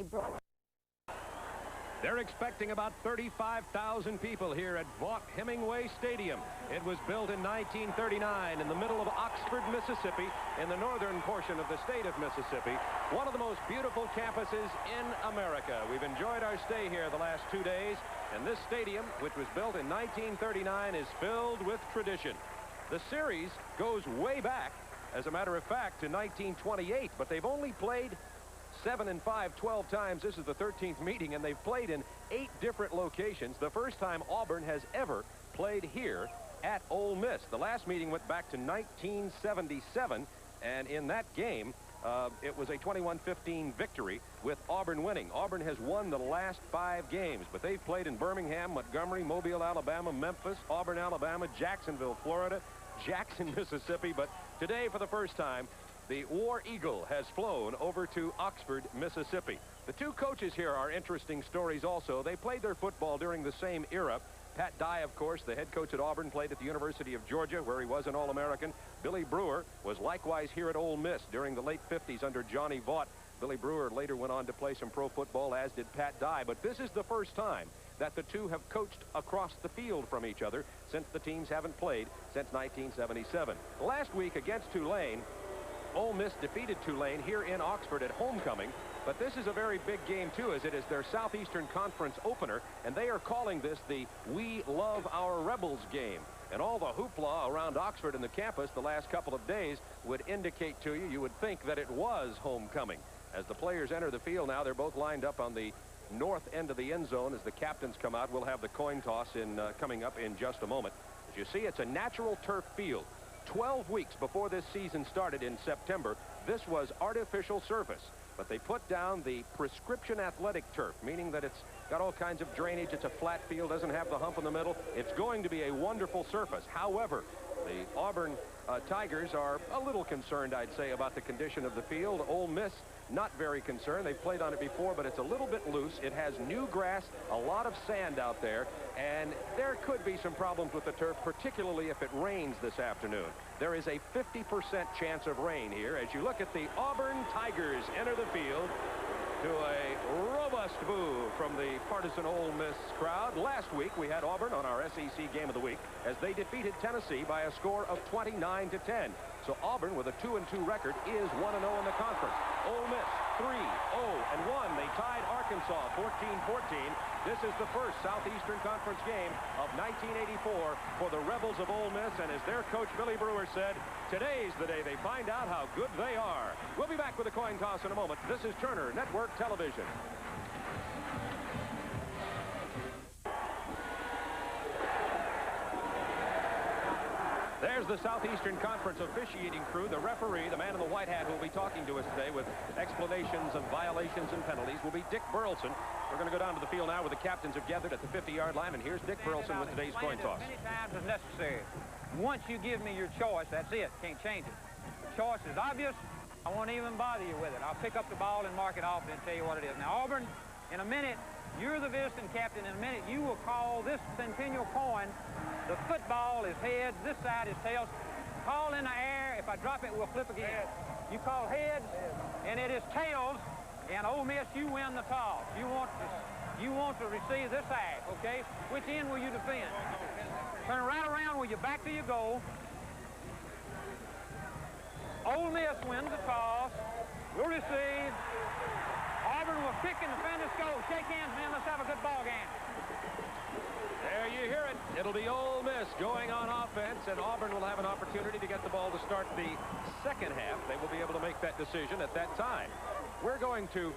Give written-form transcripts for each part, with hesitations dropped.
only brought. They're expecting about 35,000 people here at Vaught Hemingway Stadium. It was built in 1939 in the middle of Oxford, Mississippi, in the northern portion of the state of Mississippi. One of the most beautiful campuses in America. We've enjoyed our stay here the last 2 days, and this stadium, which was built in 1939, is filled with tradition. The series goes way back, as a matter of fact, to 1928, but they've only played 7 and 5, 12 times. This is the 13th meeting, and they've played in 8 different locations. The first time Auburn has ever played here at Ole Miss. The last meeting went back to 1977, and in that game, it was a 21-15 victory with Auburn winning. Auburn has won the last 5 games, but they've played in Birmingham, Montgomery, Mobile, Alabama, Memphis, Auburn, Alabama, Jacksonville, Florida, Jackson, Mississippi. But today, for the first time, the War Eagle has flown over to Oxford, Mississippi. The 2 coaches here are interesting stories also. They played their football during the same era. Pat Dye, of course, the head coach at Auburn, played at the University of Georgia, where he was an All-American. Billy Brewer was likewise here at Ole Miss during the late 50s under Johnny Vaught. Billy Brewer later went on to play some pro football, as did Pat Dye. But this is the first time that the 2 have coached across the field from each other since the teams haven't played since 1977. Last week against Tulane, Ole Miss defeated Tulane here in Oxford at homecoming, but this is a very big game too, as it is their Southeastern Conference opener, and they are calling this the We Love Our Rebels game. And all the hoopla around Oxford and the campus the last couple of days would indicate to you, you would think that it was homecoming. As the players enter the field now, they're both lined up on the north end of the end zone. As the captains come out, we'll have the coin toss coming up in just a moment. As you see, it's a natural turf field. 12 weeks before this season started in September, this was artificial surface. But they put down the prescription athletic turf, meaning that it's got all kinds of drainage. It's a flat field, doesn't have the hump in the middle. It's going to be a wonderful surface. However, the Auburn Tigers are a little concerned, I'd say, about the condition of the field. Ole Miss, not very concerned. They've played on it before, but it's a little bit loose. It has new grass, a lot of sand out there, and there could be some problems with the turf, particularly if it rains this afternoon. There is a 50% chance of rain here as you look at the Auburn Tigers enter the field to a robust boo from the partisan Ole Miss crowd. Last week, we had Auburn on our SEC Game of the Week as they defeated Tennessee by a score of 29-10. So Auburn, with a 2-2 record, is 1-0 in the conference. Ole Miss 3-0-1. They tied Arkansas 14-14. This is the first Southeastern Conference game of 1984 for the Rebels of Ole Miss, and as their coach Billy Brewer said, today's the day they find out how good they are. We'll be back with a coin toss in a moment. This is Turner Network Television. There's the Southeastern Conference officiating crew. The referee, the man in the white hat who will be talking to us today with explanations of violations and penalties, will be Dick Burleson. We're going to go down to the field now where the captains have gathered at the 50-yard line, and here's Dick Burleson with today's coin toss. As many times as necessary. Once you give me your choice, that's it. Can't change it. The choice is obvious. I won't even bother you with it. I'll pick up the ball and mark it off and tell you what it is. Now, Auburn, in a minute, you're the visiting captain. In a minute, you will call this centennial coin. The football is heads. This side is tails. Call in the air. If I drop it, we'll flip again. You call heads, and it is tails. And Ole Miss, you win the toss. You want to receive this act, okay? Which end will you defend? Turn right around with your back to your goal. Ole Miss wins the toss. We'll receive. Auburn will kick and defend this goal. Shake hands, man. Let's have a good ball game. There you hear it. It'll be Ole Miss going on offense, and Auburn will have an opportunity to get the ball to start the second half. They will be able to make that decision at that time. We're going to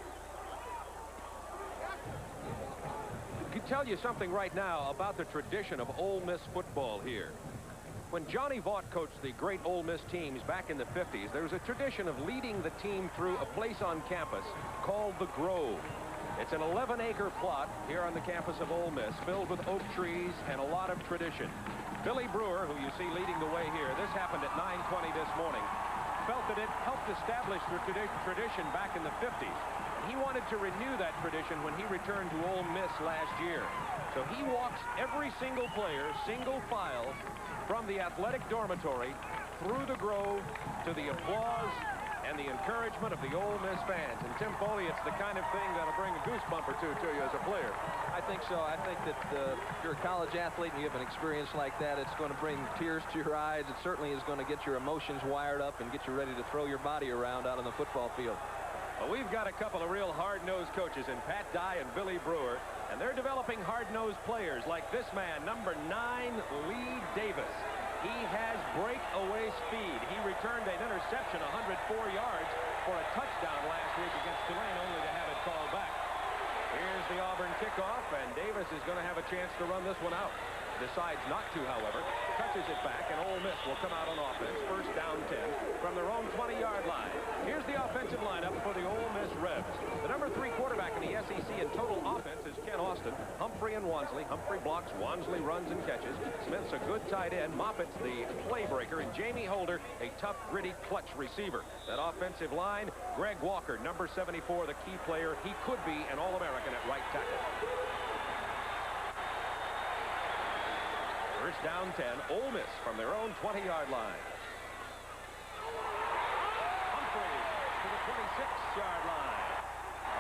tell you something right now about the tradition of Ole Miss football here. When Johnny Vaught coached the great Ole Miss teams back in the 50s, there was a tradition of leading the team through a place on campus called the Grove. It's an 11-acre plot here on the campus of Ole Miss, filled with oak trees and a lot of tradition. Billy Brewer, who you see leading the way here, this happened at 9:20 this morning, felt that it helped establish the tradition back in the 50s. He wanted to renew that tradition when he returned to Ole Miss last year. So he walks every single player, single file, from the athletic dormitory through the Grove to the applause and the encouragement of the Ole Miss fans. And Tim Foley, it's the kind of thing that'll bring a goosebump or two to you as a player. I think so. I think that if you're a college athlete and you have an experience like that, it's going to bring tears to your eyes. It certainly is going to get your emotions wired up and get you ready to throw your body around out on the football field. Well, we've got a couple of real hard-nosed coaches in Pat Dye and Billy Brewer, and they're developing hard-nosed players like this man, number 9, Lee Davis. He has breakaway speed. He returned an interception 104 yards for a touchdown last week against Tulane, only to have it called back. Here's the Auburn kickoff, and Davis is going to have a chance to run this one out. Decides not to, however, touches it back, and Ole Miss will come out on offense. First down 10 from their own 20-yard line. Here's the offensive lineup for the Ole Miss Rebs. The number 3 quarterback in the SEC in total offense is Ken Austin. Humphrey and Wansley. Humphrey blocks, Wansley runs and catches. Smith's a good tight end. Moffitt's the playbreaker, and Jamie Holder, a tough, gritty, clutch receiver. That offensive line, Greg Walker, number 74, the key player. He could be an All-American at right tackle. First down 10, Ole Miss from their own 20-yard line. Humphrey to the 26-yard line.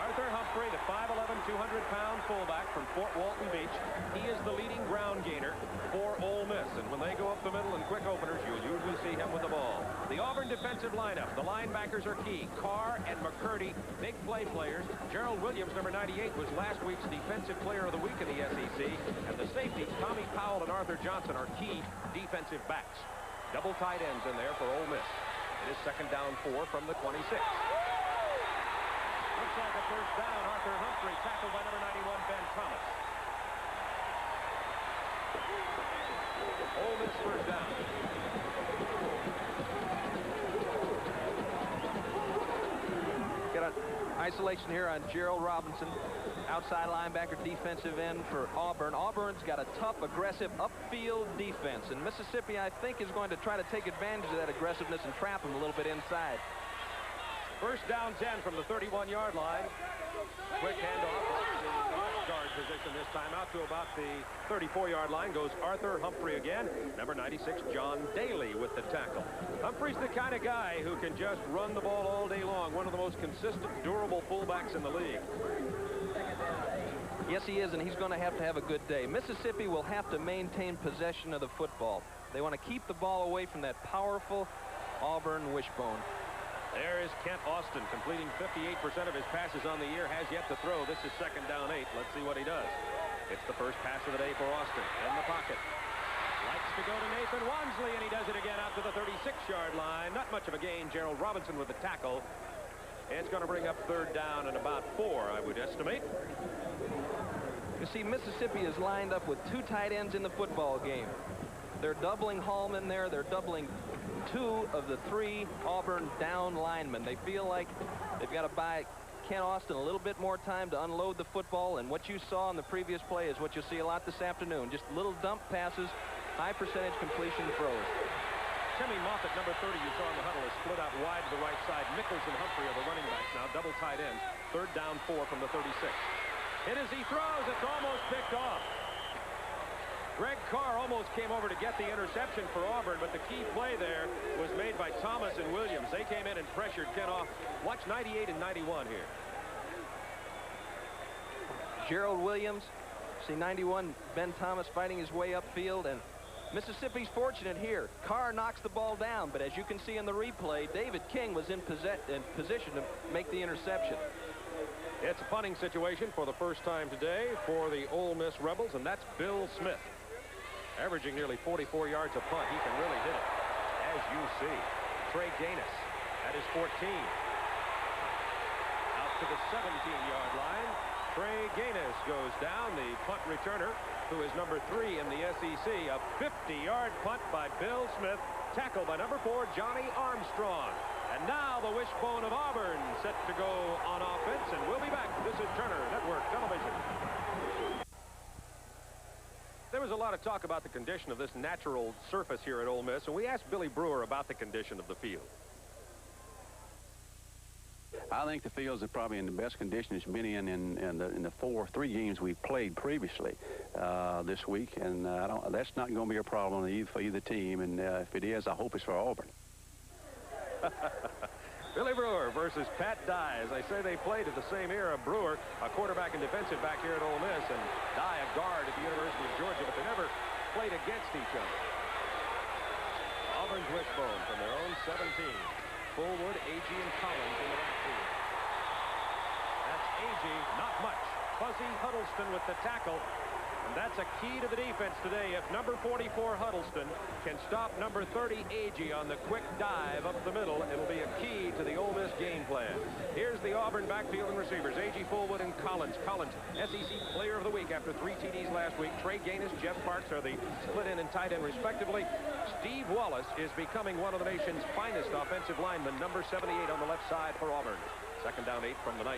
Arthur Humphrey, the 5'11", 200-pound fullback from Fort Walton Beach. He is the leading ground gainer for Ole Miss. And when they go up the middle in quick openers, you'll usually see him with the ball. The Auburn defensive lineup. The linebackers are key. Carr and McCurdy, big play players. Gerald Williams, number 98, was last week's defensive player of the week in the SEC. And the safeties, Tommy Powell and Arthur Johnson, are key defensive backs. Double tight ends in there for Ole Miss. It is second down 4 from the 26. Looks like a first down. Arthur Humphrey tackled by number 91, Ben Thomas. Ole Miss first down. Got an isolation here on Gerald Robinson, outside linebacker, defensive end for Auburn. Auburn's got a tough, aggressive upfield defense, and Mississippi, I think, is going to try to take advantage of that aggressiveness and trap them a little bit inside. First down 10 from the 31-yard line. Quick handoff to the left guard position this time. Out to about the 34-yard line goes Arthur Humphrey again. Number 96, John Daly with the tackle. Humphrey's the kind of guy who can just run the ball all day long. One of the most consistent, durable fullbacks in the league. Yes, he is, and he's going to have a good day. Mississippi will have to maintain possession of the football. They want to keep the ball away from that powerful Auburn wishbone. There is Kent Austin, completing 58% of his passes on the year, has yet to throw. This is second down 8. Let's see what he does. It's the first pass of the day for Austin. In the pocket. Likes to go to Nathan Wansley, and he does it again out to the 36-yard line. Not much of a gain. Gerald Robinson with the tackle. It's going to bring up third down and about 4, I would estimate. You see, Mississippi is lined up with 2 tight ends in the football game. They're doubling Hallman there. They're doubling 2 of the 3 Auburn down linemen. They feel like they've got to buy Ken Austin a little bit more time to unload the football, and what you saw in the previous play is what you'll see a lot this afternoon. Just little dump passes, high percentage completion throws. Timmy Moffitt, number 30, you saw in the huddle, is split out wide to the right side. Nichols and Humphrey are the running backs now, double tight ends. Third down 4 from the 36. And as he throws, it's almost picked off. Greg Carr almost came over to get the interception for Auburn, but the key play there was made by Thomas and Williams. They came in and pressured Kent off. Watch 98 and 91 here. Gerald Williams, see 91, Ben Thomas fighting his way upfield, and Mississippi's fortunate here. Carr knocks the ball down, but as you can see in the replay, David King was in position to make the interception. It's a punting situation for the first time today for the Ole Miss Rebels, and that's Bill Smith. Averaging nearly 44 yards a punt. He can really hit it, as you see. Trey Gaines at his 14. Out to the 17-yard line. Trey Gaines goes down, the punt returner, who is number 3 in the SEC. A 50-yard punt by Bill Smith, tackled by number 4, Johnny Armstrong. And now the wishbone of Auburn set to go on offense, and we'll be back. This is Turner Network Television. There was a lot of talk about the condition of this natural surface here at Ole Miss, and we asked Billy Brewer about the condition of the field. I think the fields are probably in the best condition it's been in the 3 games we've played previously this week, and that's not going to be a problem for either team, and if it is, I hope it's for Auburn. Billy Brewer versus Pat Dye. As I say, they played at the same era. Brewer, a quarterback and defensive back here at Ole Miss, and Dye, a guard at the University of Georgia, but they never played against each other. Auburn's wishbone from their own 17. Fullwood, Agee, and Collins in the backfield. That's Agee, not much. Fuzzy Huddleston with the tackle. And that's a key to the defense today. If number 44 Huddleston can stop number 30 Agee on the quick dive up the middle, it'll be a key to the Ole Miss game plan. Here's the Auburn backfield and receivers. Agee, Fullwood, and Collins. Collins, SEC Player of the Week after 3 TDs last week. Trey Gaines, Jeff Parks are the split end and tight end respectively. Steve Wallace is becoming one of the nation's finest offensive linemen, number 78 on the left side for Auburn. Second down 8 from the 19.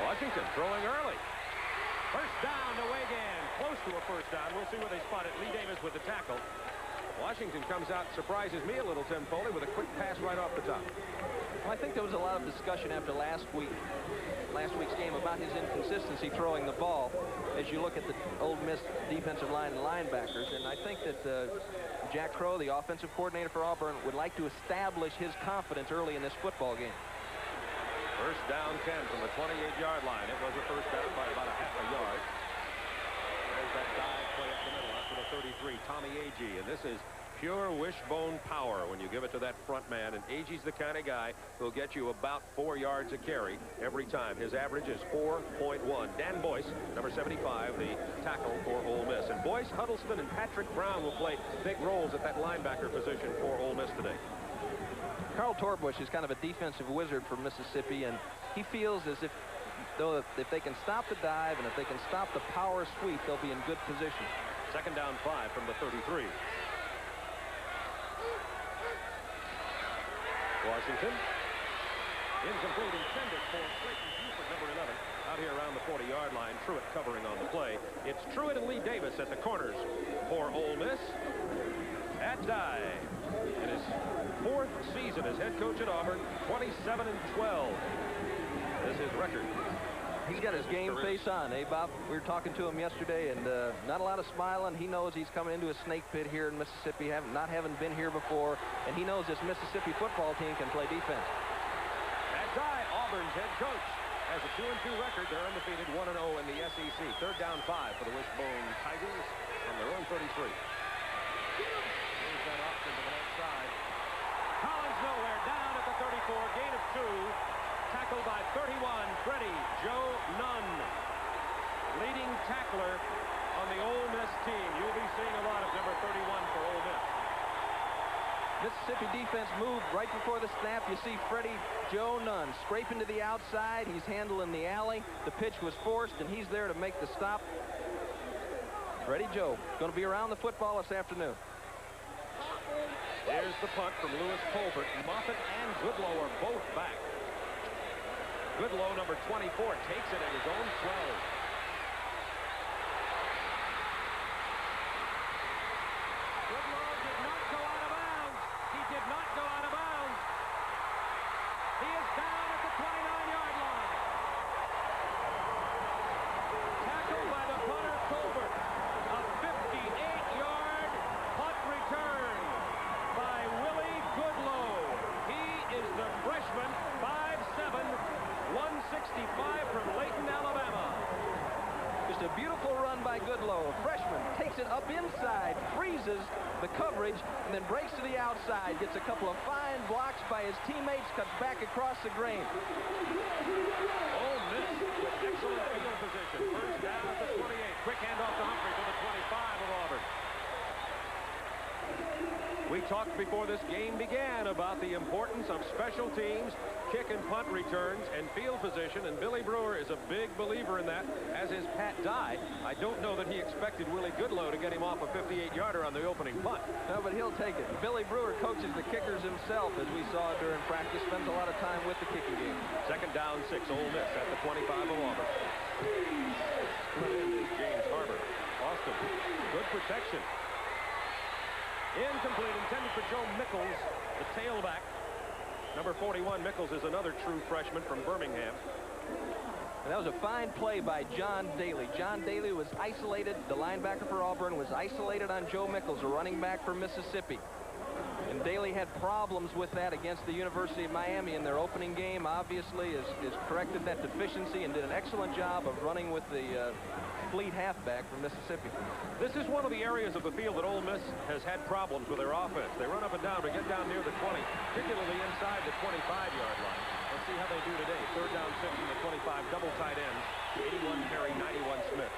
Washington throwing early. First down to Wagan. Close to a first down. We'll see where they spot it. Lee Davis with the tackle. Washington comes out, surprises me a little, Tim Foley, with a quick pass right off the top. Well, I think there was a lot of discussion after last week's game about his inconsistency throwing the ball as you look at the Ole Miss defensive line and linebackers. And I think that Jack Crow, the offensive coordinator for Auburn, would like to establish his confidence early in this football game. First down 10 from the 28-yard line. It was a first down by about a half a yard. There's that dive play up the middle after the 33, Tommy Agee. And this is pure wishbone power when you give it to that front man. And Agee's the kind of guy who'll get you about 4 yards a carry every time. His average is 4.1. Dan Boyce, number 75, the tackle for Ole Miss. And Boyce, Huddleston, and Patrick Brown will play big roles at that linebacker position for Ole Miss today. Carl Torbush is kind of a defensive wizard for Mississippi, and he feels as if they can stop the dive and if they can stop the power sweep, they'll be in good position. Second down 5 from the 33. Washington. Incomplete, intended for Clayton Buford, number 11, out here around the 40-yard line. Truitt covering on the play. It's Truitt and Lee Davis at the corners for Ole Miss. At Dye, in his 4th season as head coach at Auburn, 27-12 is his record. He's got his game face on, eh, Bob? We were talking to him yesterday, and not a lot of smiling. He knows he's coming into a snake pit here in Mississippi, not having been here before, and he knows this Mississippi football team can play defense. At Dye, Auburn's head coach, has a 2-2 record. They're undefeated, 1-0 in the SEC. Third down 5 for the Wishbone Tigers on their own 33. That option to the left side. Collins nowhere, down at the 34, gain of 2. Tackled by 31, Freddie Joe Nunn. Leading tackler on the Ole Miss team. You'll be seeing a lot of number 31 for Ole Miss. Mississippi defense moved right before the snap. You see Freddie Joe Nunn scraping to the outside. He's handling the alley. The pitch was forced, and he's there to make the stop. Freddie Joe going to be around the football this afternoon. Here's the punt from Lewis Colbert. Moffitt and Goodlow are both back. Goodlow, number 24, takes it at his own 12. Goodlow did not go out of bounds. He did not go out of bounds. He is down at the 29-yard line. Tackled by the punter Colbert. A 58-yard punt return by Willie Goodlow. He is the freshman, 5'7", 165 from Layton, Alabama. Just a beautiful run by Goodlow. A freshman takes it up inside, freezes the coverage, and then breaks to the outside. Gets a couple of fine blocks by his teammates, cuts back across the grain. Ole Miss with excellent field position. First down at the 28. Quick handoff to Humphrey to the 25 of Auburn. We talked before this game began about the importance of special teams, kick and punt returns, and field position, and Billy Brewer is a big believer in that, as is Pat Dye. I don't know that he expected Willie Goodlow to get him off a 58-yarder on the opening punt. No, but he'll take it. Billy Brewer coaches the kickers himself, as we saw during practice, spends a lot of time with the kicking game. Second down 6, Ole Miss at the 25 of Auburn. Split in is James Harbor. Austin, good protection. Incomplete, intended for Joe Mickles, the tailback. Number 41, Mickles, is another true freshman from Birmingham. And that was a fine play by John Daly. John Daly was isolated. The linebacker for Auburn was isolated on Joe Mickles, a running back for Mississippi. And Daly had problems with that against the University of Miami in their opening game. Obviously, has corrected that deficiency and did an excellent job of running with the fleet halfback from Mississippi. This is one of the areas of the field that Ole Miss has had problems with their offense. They run up and down, but get down near the 20, particularly inside the 25-yard line. Let's see how they do today. 3rd down 6 from the 25, double tight ends. 81 Perry, 91 Smith.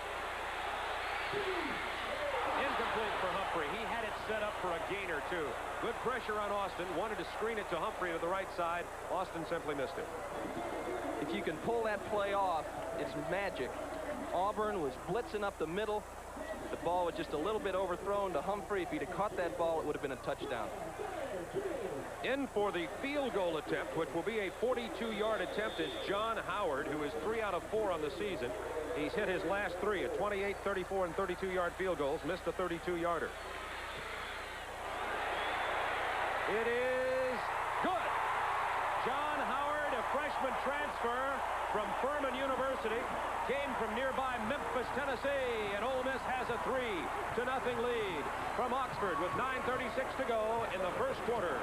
Incomplete for Humphrey. He had it set up for a gain or two. Good pressure on Austin. Wanted to screen it to Humphrey to the right side. Austin simply missed it. If you can pull that play off, it's magic. Auburn was blitzing up the middle. The ball was just a little bit overthrown to Humphrey. If he'd have caught that ball, it would have been a touchdown. In for the field goal attempt, which will be a 42-yard attempt, is John Howard, who is 3 out of 4 on the season. He's hit his last 3 at 28, 34, and 32-yard field goals. Missed a 32-yarder. It is good. John Howard, a freshman transfer from Furman University, came from nearby Memphis, Tennessee, and Ole Miss has a 3-0 lead from Oxford with 9:36 to go in the first quarter.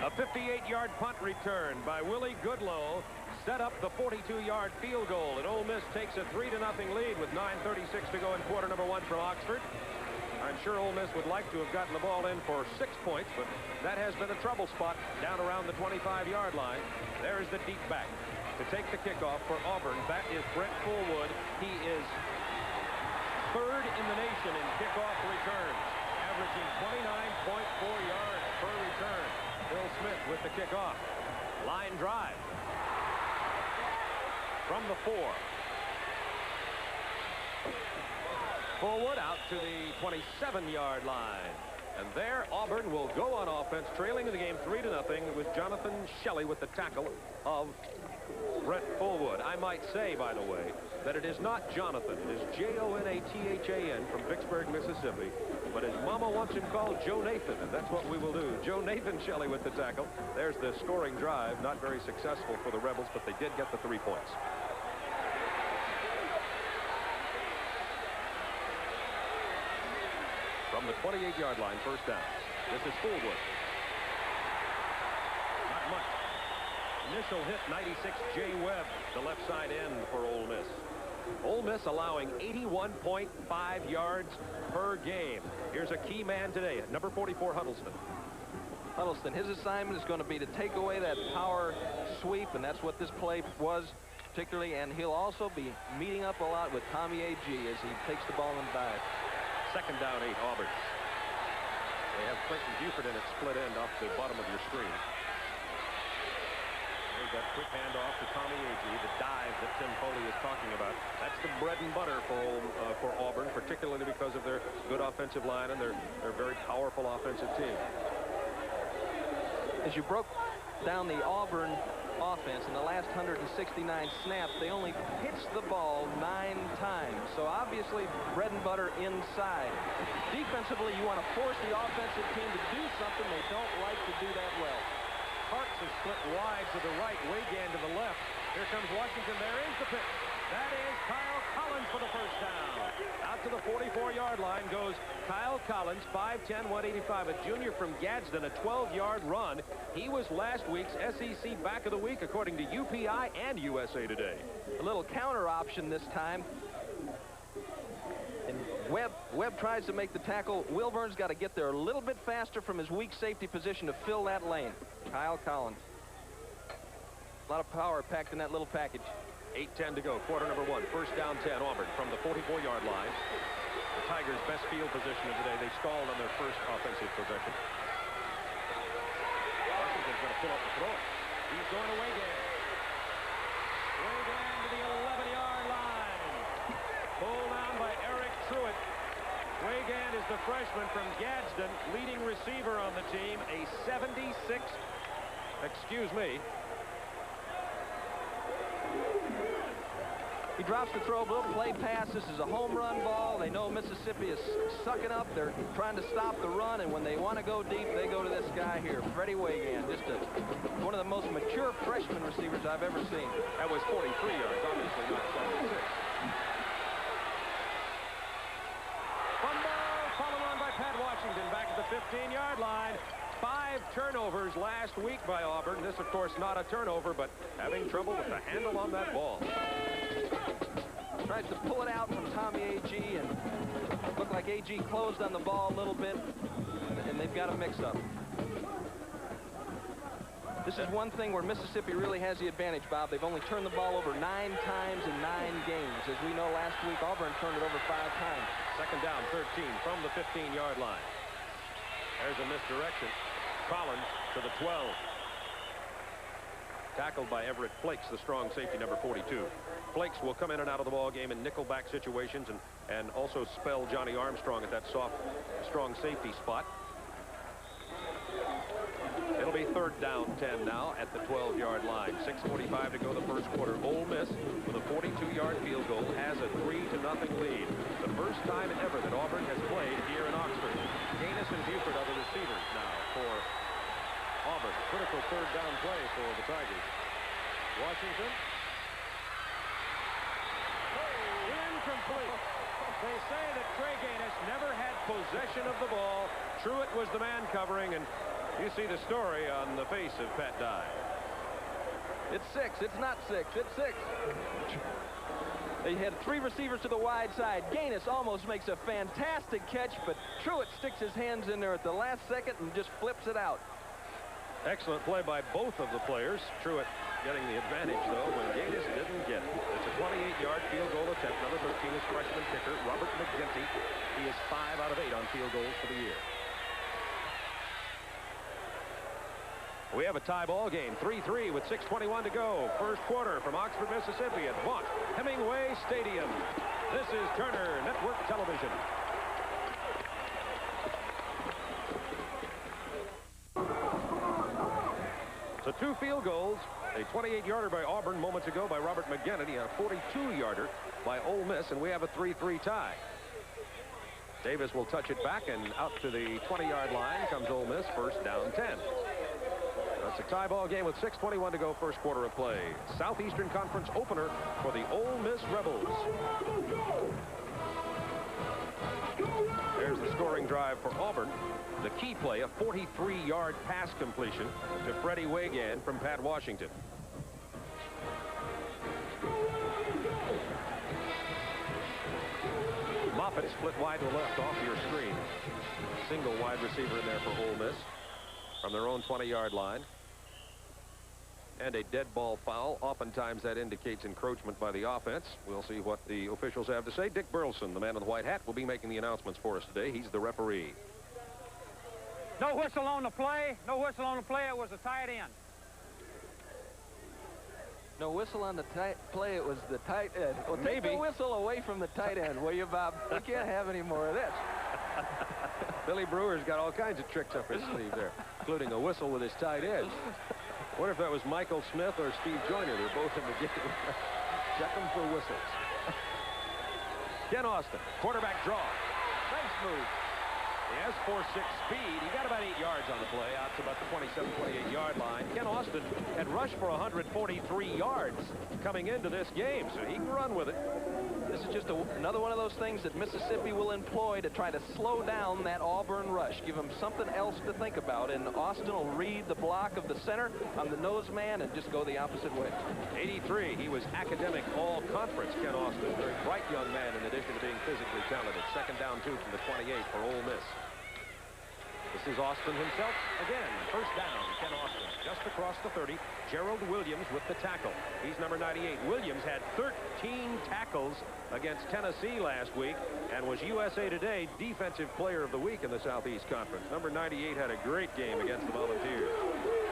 A 58-yard punt return by Willie Goodlow set up the 42-yard field goal, and Ole Miss takes a 3-0 lead with 9:36 to go in quarter number 1 from Oxford. I'm sure Ole Miss would like to have gotten the ball in for 6 points, but that has been a trouble spot down around the 25-yard line. There's the deep back to take the kickoff for Auburn. That is Brent Fullwood. He is 3rd in the nation in kickoff returns, averaging 29.4 yards per return. Bill Smith with the kickoff. Line drive from the 4. Fullwood out to the 27-yard line. And there Auburn will go on offense, trailing in the game 3-0 with Jonathan Shelley with the tackle of Brent Fullwood. I might say, by the way, that it is not Jonathan. It is Jonathan from Vicksburg, Mississippi. But his mama wants him called Joe Nathan, and that's what we will do. Joe Nathan Shelley with the tackle. There's the scoring drive. Not very successful for the Rebels, but they did get the 3 points. From the 28-yard line, 1st down. This is Fullwood. Not much. Initial hit, 96, Jay Webb, the left side end for Ole Miss. Ole Miss allowing 81.5 yards per game. Here's a key man today, number 44, Huddleston. Huddleston, his assignment is going to be to take away that power sweep, and that's what this play was particularly, and he'll also be meeting up a lot with Tommy A.G. as he takes the ball and dives. 2nd down, 8, Auburn. They have Quentin Buford in at split end off the bottom of your screen. There's that quick handoff to Tommy A.G., the dive that Tim Foley is talking about. That's the bread and butter for Auburn, particularly because of their good offensive line and their very powerful offensive team. As you broke down the Auburn offense in the last 169 snaps, they only pitched the ball 9 times. So obviously bread and butter inside. Defensively, you want to force the offensive team to do something. They don't like to do that well. Parks is split wide to the right, Wagan to the left. Here comes Washington. There is the pitch. That is Kyle Collins for the 1st down. Out to the 44-yard line goes Kyle Collins, 5'10", 185, a junior from Gadsden, a 12-yard run. He was last week's SEC Back of the Week, according to UPI and USA Today. A little counter option this time. And Webb tries to make the tackle. Wilburn's got to get there a little bit faster from his weak safety position to fill that lane. Kyle Collins. A lot of power packed in that little package. 8:10 to go, quarter number 1. 1st down 10, Auburn from the 44-yard line. The Tigers' best field position of the day. They stalled on their first offensive possession. Washington's going to pull up the throw. He's going to Wagan. Wagan to the 11-yard line. Pulled down by Eric Truitt. Wagan is the freshman from Gadsden, leading receiver on the team, a 76, He drops the throw, little play pass. This is a home run ball. They know Mississippi is sucking up. They're trying to stop the run, and when they want to go deep, they go to this guy here, Freddie Wagan. Just one of the most mature freshman receivers I've ever seen. That was 43 yards, obviously not 76. Fumble, followed on by Pat Washington back at the 15-yard line. 5 turnovers last week by Auburn. This, of course, not a turnover, but having trouble with the handle on that ball. Tries to pull it out from Tommy A.G. and looked like A.G. closed on the ball a little bit, and they've got a mix-up. This is one thing where Mississippi really has the advantage, Bob. They've only turned the ball over 9 times in 9 games. As we know, last week, Auburn turned it over 5 times. Second down, 13 from the 15-yard line. There's a misdirection. Collins to the 12. Tackled by Everett Flakes, the strong safety, number 42. Flakes will come in and out of the ball game in nickelback situations and also spell Johnny Armstrong at that soft, strong safety spot. It'll be third down 10 now at the 12-yard line. 6:45 to go the first quarter. Ole Miss, with a 42-yard field goal, has a 3-0 lead. The first time ever that Auburn has played here in Oxford. Gaines and Buford are the receivers now for Auburn. Critical third down play for the Tigers. Washington. Incomplete. They say that Trey Gaines never had possession of the ball. Truitt was the man covering, and you see the story on the face of Pat Dye. It's 6. It's not 6. It's 6. They had 3 receivers to the wide side. Gaines almost makes a fantastic catch, but Truitt sticks his hands in there at the last second and just flips it out. Excellent play by both of the players. Truitt getting the advantage, though, when Gaines didn't get it. It's a 28-yard field goal attempt. Number 13 is freshman kicker Robert McGinty. He is 5 out of 8 on field goals for the year. We have a tie ball game, 3-3 with 6:21 to go. First quarter from Oxford, Mississippi at Vaught Hemingway Stadium. This is Turner Network Television. So 2 field goals, a 28-yarder by Auburn moments ago by Robert McGinty, a 42-yarder by Ole Miss, and we have a 3-3 tie. Davis will touch it back, and out to the 20-yard line comes Ole Miss, first down 10. It's a tie ball game with 6:21 to go, first quarter of play. Southeastern Conference opener for the Ole Miss Rebels. There's the scoring drive for Auburn. The key play, a 43-yard pass completion to Freddie Wagan from Pat Washington. Moffitt split wide to the left off your screen. Single wide receiver in there for Ole Miss from their own 20-yard line. And a dead ball foul. Oftentimes that indicates encroachment by the offense. We'll see what the officials have to say. Dick Burleson, the man in the white hat, will be making the announcements for us today. He's the referee. No whistle on the play. No whistle on the play. It was a tight end. No whistle on the play. It was the tight end. Well, take Maybe. the whistle away from the tight end, will you, Bob? We can't have any more of this. Billy Brewer's got all kinds of tricks up his sleeve there, including a whistle with his tight end. What if that was Michael Smith or Steve Joyner? They're both in the game. Check them for whistles. Ken Austin, quarterback draw. Nice move. He has 4.6 speed. He got about 8 yards on the play, out to about the 27, 28-yard line. Ken Austin had rushed for 143 yards coming into this game, so he can run with it. This is just another one of those things that Mississippi will employ to try to slow down that Auburn rush. Give them something else to think about, and Austin will read the block of the center on the nose man and just go the opposite way. 83, he was academic all-conference, Ken Austin. Very bright young man in addition to being physically talented. Second down 2 from the 28 for Ole Miss. This is Austin himself again. First down, Ken Austin. Just across the 30, Gerald Williams with the tackle. He's number 98. Williams had 13 tackles against Tennessee last week and was USA Today Defensive Player of the Week in the Southeast Conference. Number 98 had a great game against the Volunteers.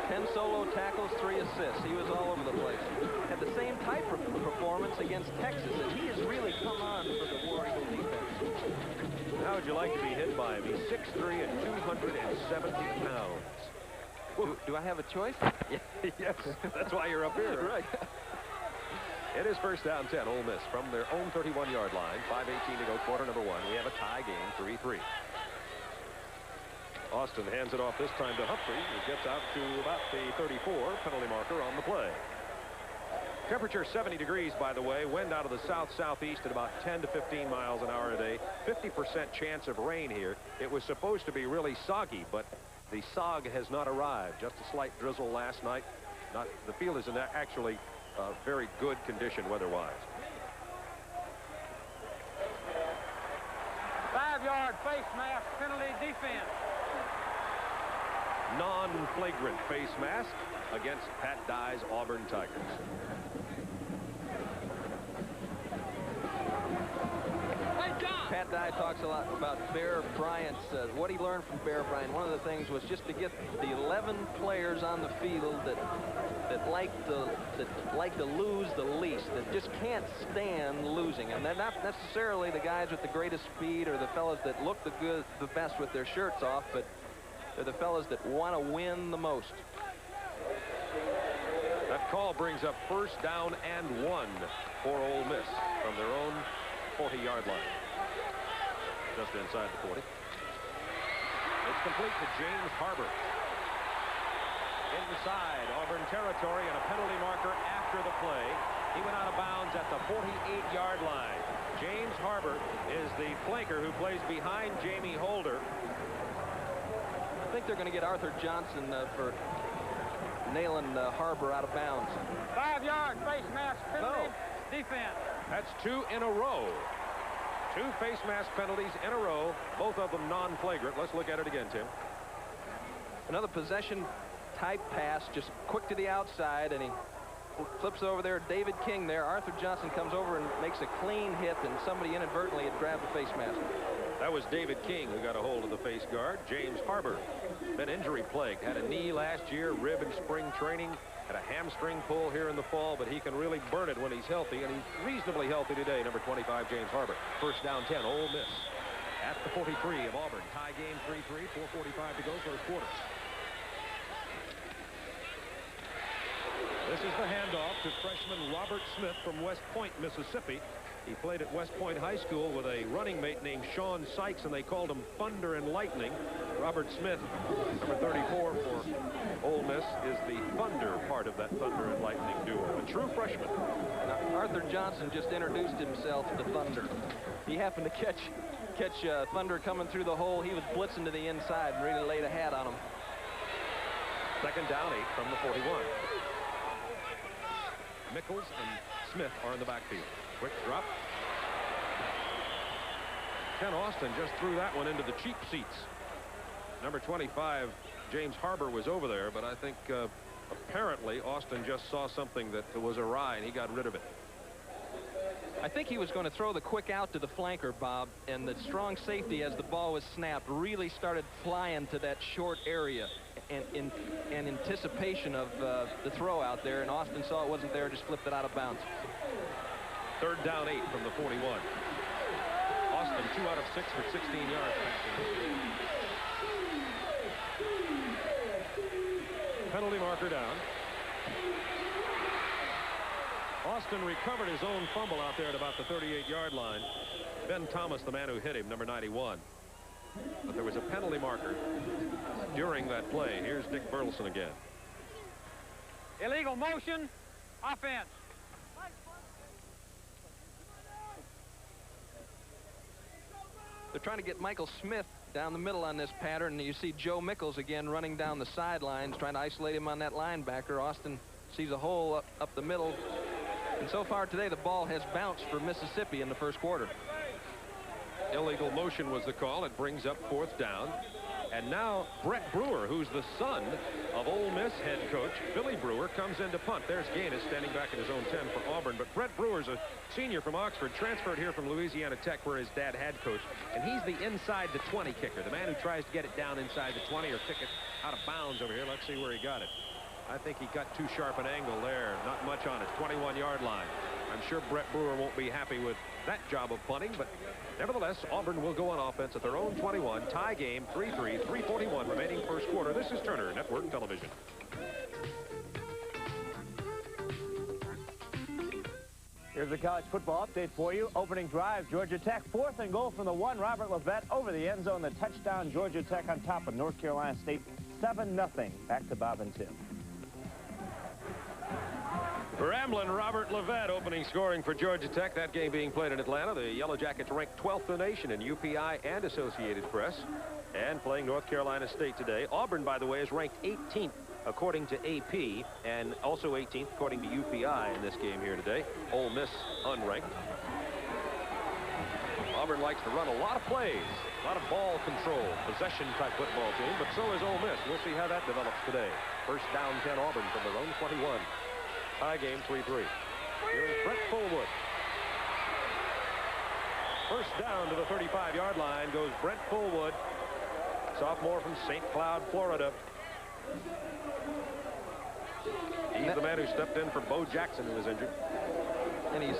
10 solo tackles, 3 assists. He was all over the place. Had the same type of performance against Texas, and he has really come on for the War Eagle defense. How would you like to be hit by him? He's 6'3" and 270 pounds. Do I have a choice? Yes, that's why you're up here. Right. It is first down 10, Ole Miss from their own 31-yard line. 5:18 to go, quarter number 1. We have a tie game, 3-3. Austin hands it off this time to Humphrey, who gets out to about the 34, penalty marker on the play. Temperature 70 degrees, by the way. Wind out of the south-southeast at about 10 to 15 miles an hour today. 50% chance of rain here. It was supposed to be really soggy, but the sog has not arrived. Just a slight drizzle last night. The field is in actually very good condition weather-wise. 5-yard face mask, penalty, defense. Non-flagrant face mask against Pat Dye's Auburn Tigers. Pat Dye talks a lot about Bear Bryant's, what he learned from Bear Bryant. One of the things was just to get the 11 players on the field that like to lose the least, that just can't stand losing. And they're not necessarily the guys with the greatest speed or the fellas that look the best with their shirts off, but they're the fellas that want to win the most. That call brings up first down and 1 for Ole Miss from their own 40-yard line. Just inside the 40. It's complete to James Harbor. Inside Auburn territory and a penalty marker after the play. He went out of bounds at the 48-yard line. James Harbor is the flanker who plays behind Jamie Holder. I think they're going to get Arthur Johnson for nailing Harbor out of bounds. 5-yard face mask, penalty, defense. That's 2 in a row. 2 face mask penalties in a row, both of them non-flagrant. Let's look at it again, Tim. Another possession type pass, just quick to the outside, and he flips over there. David King there. Arthur Johnson comes over and makes a clean hit, and somebody inadvertently had grabbed the face mask. That was David King who got a hold of the face guard. James Harbor, been injury plagued, had a knee last year, rib in spring training, had a hamstring pull here in the fall, but he can really burn it when he's healthy, and he's reasonably healthy today. Number 25, James Harbor. First down 10, Ole Miss at the 43 of Auburn. Tie game 3-3, 4:45 to go, first quarter. This is the handoff to freshman Robert Smith from West Point, Mississippi. He played at West Point High School with a running mate named Sean Sykes, and they called him Thunder and Lightning. Robert Smith, number 34 for Ole Miss, is the Thunder part of that Thunder and Lightning duo. A true freshman. Now, Arthur Johnson just introduced himself to Thunder. He happened to catch Thunder coming through the hole. He was blitzing to the inside and really laid a hat on him. Second down 8 from the 41. Mickles and Smith are in the backfield. Quick drop. Ken Austin just threw that one into the cheap seats. Number 25, James Harbor, was over there, but I think apparently Austin just saw something that was awry, and he got rid of it. I think he was going to throw the quick out to the flanker, Bob, and the strong safety, as the ball was snapped, really started flying to that short area in anticipation of the throw out there, and Austin saw it wasn't there, just flipped it out of bounds. Third down 8 from the 41. Austin 2 out of 6 for 16 yards. Penalty marker down. Austin recovered his own fumble out there at about the 38-yard line. Ben Thomas, the man who hit him, number 91. But there was a penalty marker during that play. Here's Dick Burleson again. Illegal motion, offense. They're trying to get Michael Smith down the middle on this pattern. You see Joe Mickles again running down the sidelines, trying to isolate him on that linebacker. Austin sees a hole up the middle. And so far today, the ball has bounced for Mississippi in the first quarter. Illegal motion was the call. It brings up fourth down. And now Brett Brewer, who's the son of Ole Miss head coach Billy Brewer, comes in to punt. There's Gaines standing back at his own 10 for Auburn. But Brett Brewer's a senior from Oxford, transferred here from Louisiana Tech, where his dad had coached. And he's the inside the 20 kicker, the man who tries to get it down inside the 20 or kick it out of bounds over here. Let's see where he got it. I think he got too sharp an angle there. Not much on it. 21-yard line. I'm sure Brett Brewer won't be happy with that job of punting, but nevertheless, Auburn will go on offense at their own 21. Tie game, 3-3, 3:41 remaining first quarter. This is Turner Network Television. Here's a college football update for you. Opening drive, Georgia Tech, 4th and goal from the 1. Robert Levette over the end zone. The touchdown, Georgia Tech on top of North Carolina State, 7-0. Back to Bob and Tim. Ramblin' Robert Levette opening scoring for Georgia Tech. That game being played in Atlanta. The Yellow Jackets ranked 12th in the nation in UPI and Associated Press. And playing North Carolina State today. Auburn, by the way, is ranked 18th according to AP and also 18th according to UPI in this game here today. Ole Miss unranked. Auburn likes to run a lot of plays, a lot of ball control, possession type football team, but so is Ole Miss. We'll see how that develops today. First down 10 Auburn from their own 21. Tie game 3-3. Here's Brett Fullwood. First down to the 35-yard line goes Brent Fullwood, sophomore from St. Cloud, Florida. He's the man who stepped in for Bo Jackson, who was injured. And he's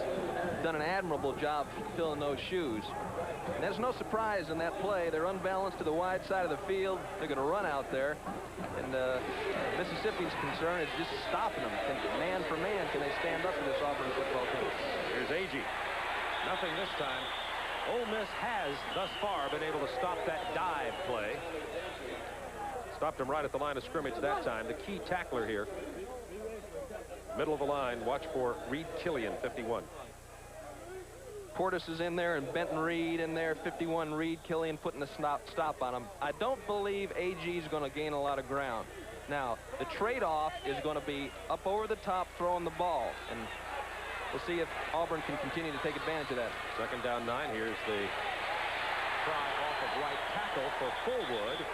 done an admirable job filling those shoes. And there's no surprise in that play. They're unbalanced to the wide side of the field. They're going to run out there. And Mississippi's concern is just stopping them. Man for man, can they stand up to this Auburn football team? Here's Agee. Nothing this time. Ole Miss has, thus far, been able to stop that dive play. Stopped him right at the line of scrimmage that time. The key tackler here. Middle of the line. Watch for Reed Killian, 51. Portis is in there and Benton Reed in there. 51 Reed Killian putting a stop on him. I don't believe AG is going to gain a lot of ground. Now, the trade-off is going to be up over the top throwing the ball. And we'll see if Auburn can continue to take advantage of that. Second down 9. Here's the try off of right tackle for Fullwood.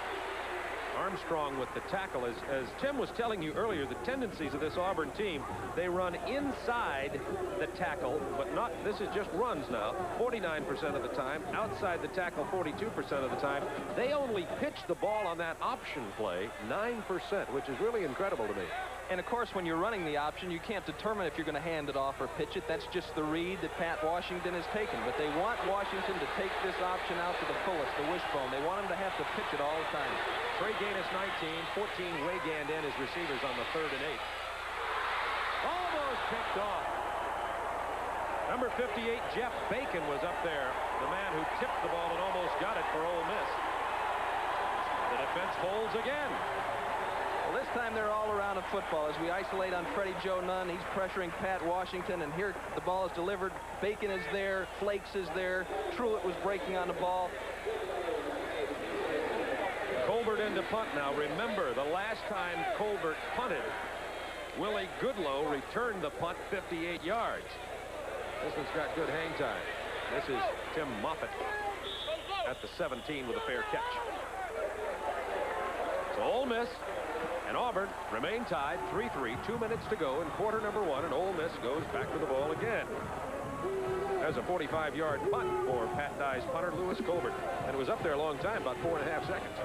Armstrong with the tackle. As Tim was telling you earlier, the tendencies of this Auburn team, they run inside the tackle, but not, this is just runs now, 49% of the time. Outside the tackle, 42% of the time. They only pitch the ball on that option play 9%, which is really incredible to me. And of course, when you're running the option, you can't determine if you're going to hand it off or pitch it. That's just the read that Pat Washington has taken. But they want Washington to take this option out to the fullest, the wishbone. They want him to have to pitch it all the time. Trey Gaines 19, 14 Weygand in as receivers on the 3rd and 8. Almost picked off. Number 58, Jeff Bacon, was up there. The man who tipped the ball and almost got it for Ole Miss. The defense holds again. Well, this time they're all around in football. As we isolate on Freddie Joe Nunn, he's pressuring Pat Washington, and here the ball is delivered. Bacon is there, Flakes is there, Truitt was breaking on the ball. Colbert into punt now. Remember, the last time Colbert punted, Willie Goodlow returned the punt 58 yards. This one's got good hang time. This is Tim Moffitt at the 17 with a fair catch. So Ole Miss and Auburn remain tied 3-3, 2 minutes to go in quarter number 1, and Ole Miss goes back to the ball again. There's a 45-yard punt for Pat Dye's punter, Lewis Colbert, and it was up there a long time, about 4.5 seconds.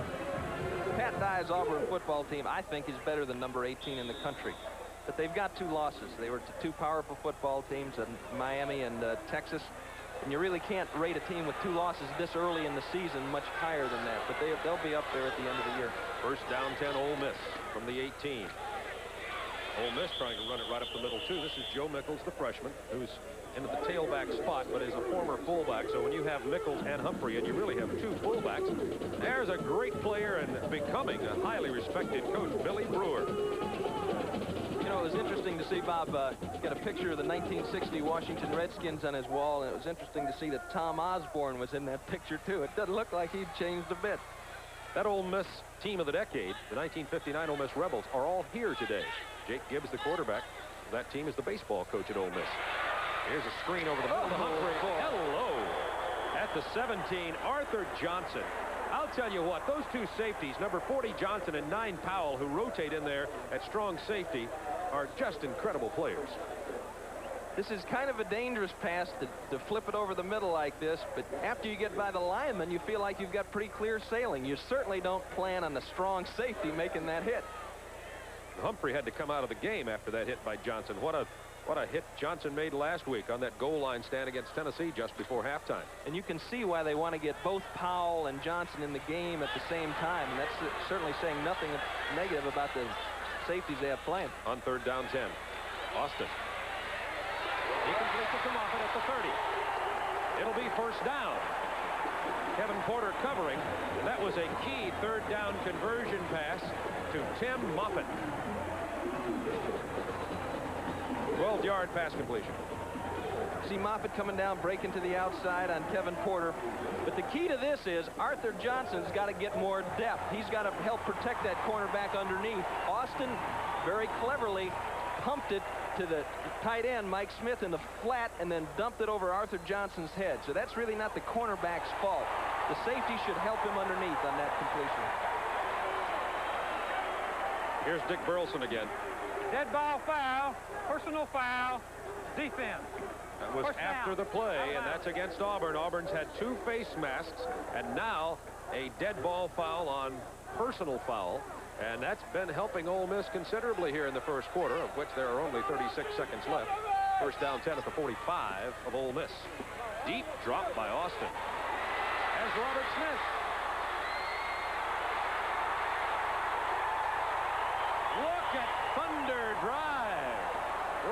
Pat Dye's Auburn football team, I think, is better than number 18 in the country. But they've got 2 losses. They were to 2 powerful football teams, Miami and Texas. And you really can't rate a team with 2 losses this early in the season much higher than that. But they'll be up there at the end of the year. First down 10, Ole Miss from the 18. Ole Miss trying to run it right up the middle, too. This is Joe Mickles, the freshman, who's into the tailback spot, but is a former fullback. So when you have Mickles and Humphrey, and you really have 2 fullbacks, there's a great player and becoming a highly respected coach, Billy Brewer. You know, it was interesting to see Bob get a picture of the 1960 Washington Redskins on his wall, and it was interesting to see that Tom Osborne was in that picture, too. It doesn't look like he'd changed a bit. That Ole Miss team of the decade, the 1959 Ole Miss Rebels, are all here today. Jake Gibbs, the quarterback. That team is the baseball coach at Ole Miss. Here's a screen over the middle to Humphrey. Hello. At the 17, Arthur Johnson. I'll tell you what, those 2 safeties, number 40 Johnson and 9 Powell, who rotate in there at strong safety, are just incredible players. This is kind of a dangerous pass to flip it over the middle like this, but after you get by the lineman, you feel like you've got pretty clear sailing. You certainly don't plan on the strong safety making that hit. Humphrey had to come out of the game after that hit by Johnson. What a hit Johnson made last week on that goal line stand against Tennessee just before halftime. And you can see why they want to get both Powell and Johnson in the game at the same time, and that's certainly saying nothing negative about the safeties they have playing. On 3rd down 10, Austin. Incomplete it to Moffitt at the 30. It'll be first down. Kevin Porter covering. That was a key third down conversion pass to Tim Moffitt. 12-yard pass completion. See Moffitt coming down, breaking to the outside on Kevin Porter. But the key to this is Arthur Johnson's got to get more depth. He's got to help protect that cornerback underneath. Austin very cleverly pumped it to the tight end, Mike Smith, in the flat, and then dumped it over Arthur Johnson's head. So that's really not the cornerback's fault. The safety should help him underneath on that completion. Here's Dick Burleson again. Dead ball foul, personal foul, defense. That was after the play, and that's against Auburn. Auburn's had 2 face masks, and now a dead ball foul on personal foul. And that's been helping Ole Miss considerably here in the first quarter, of which there are only 36 seconds left. First down 10 at the 45 of Ole Miss. Deep drop by Austin. As Robert Smith. Look at Thunder Drive.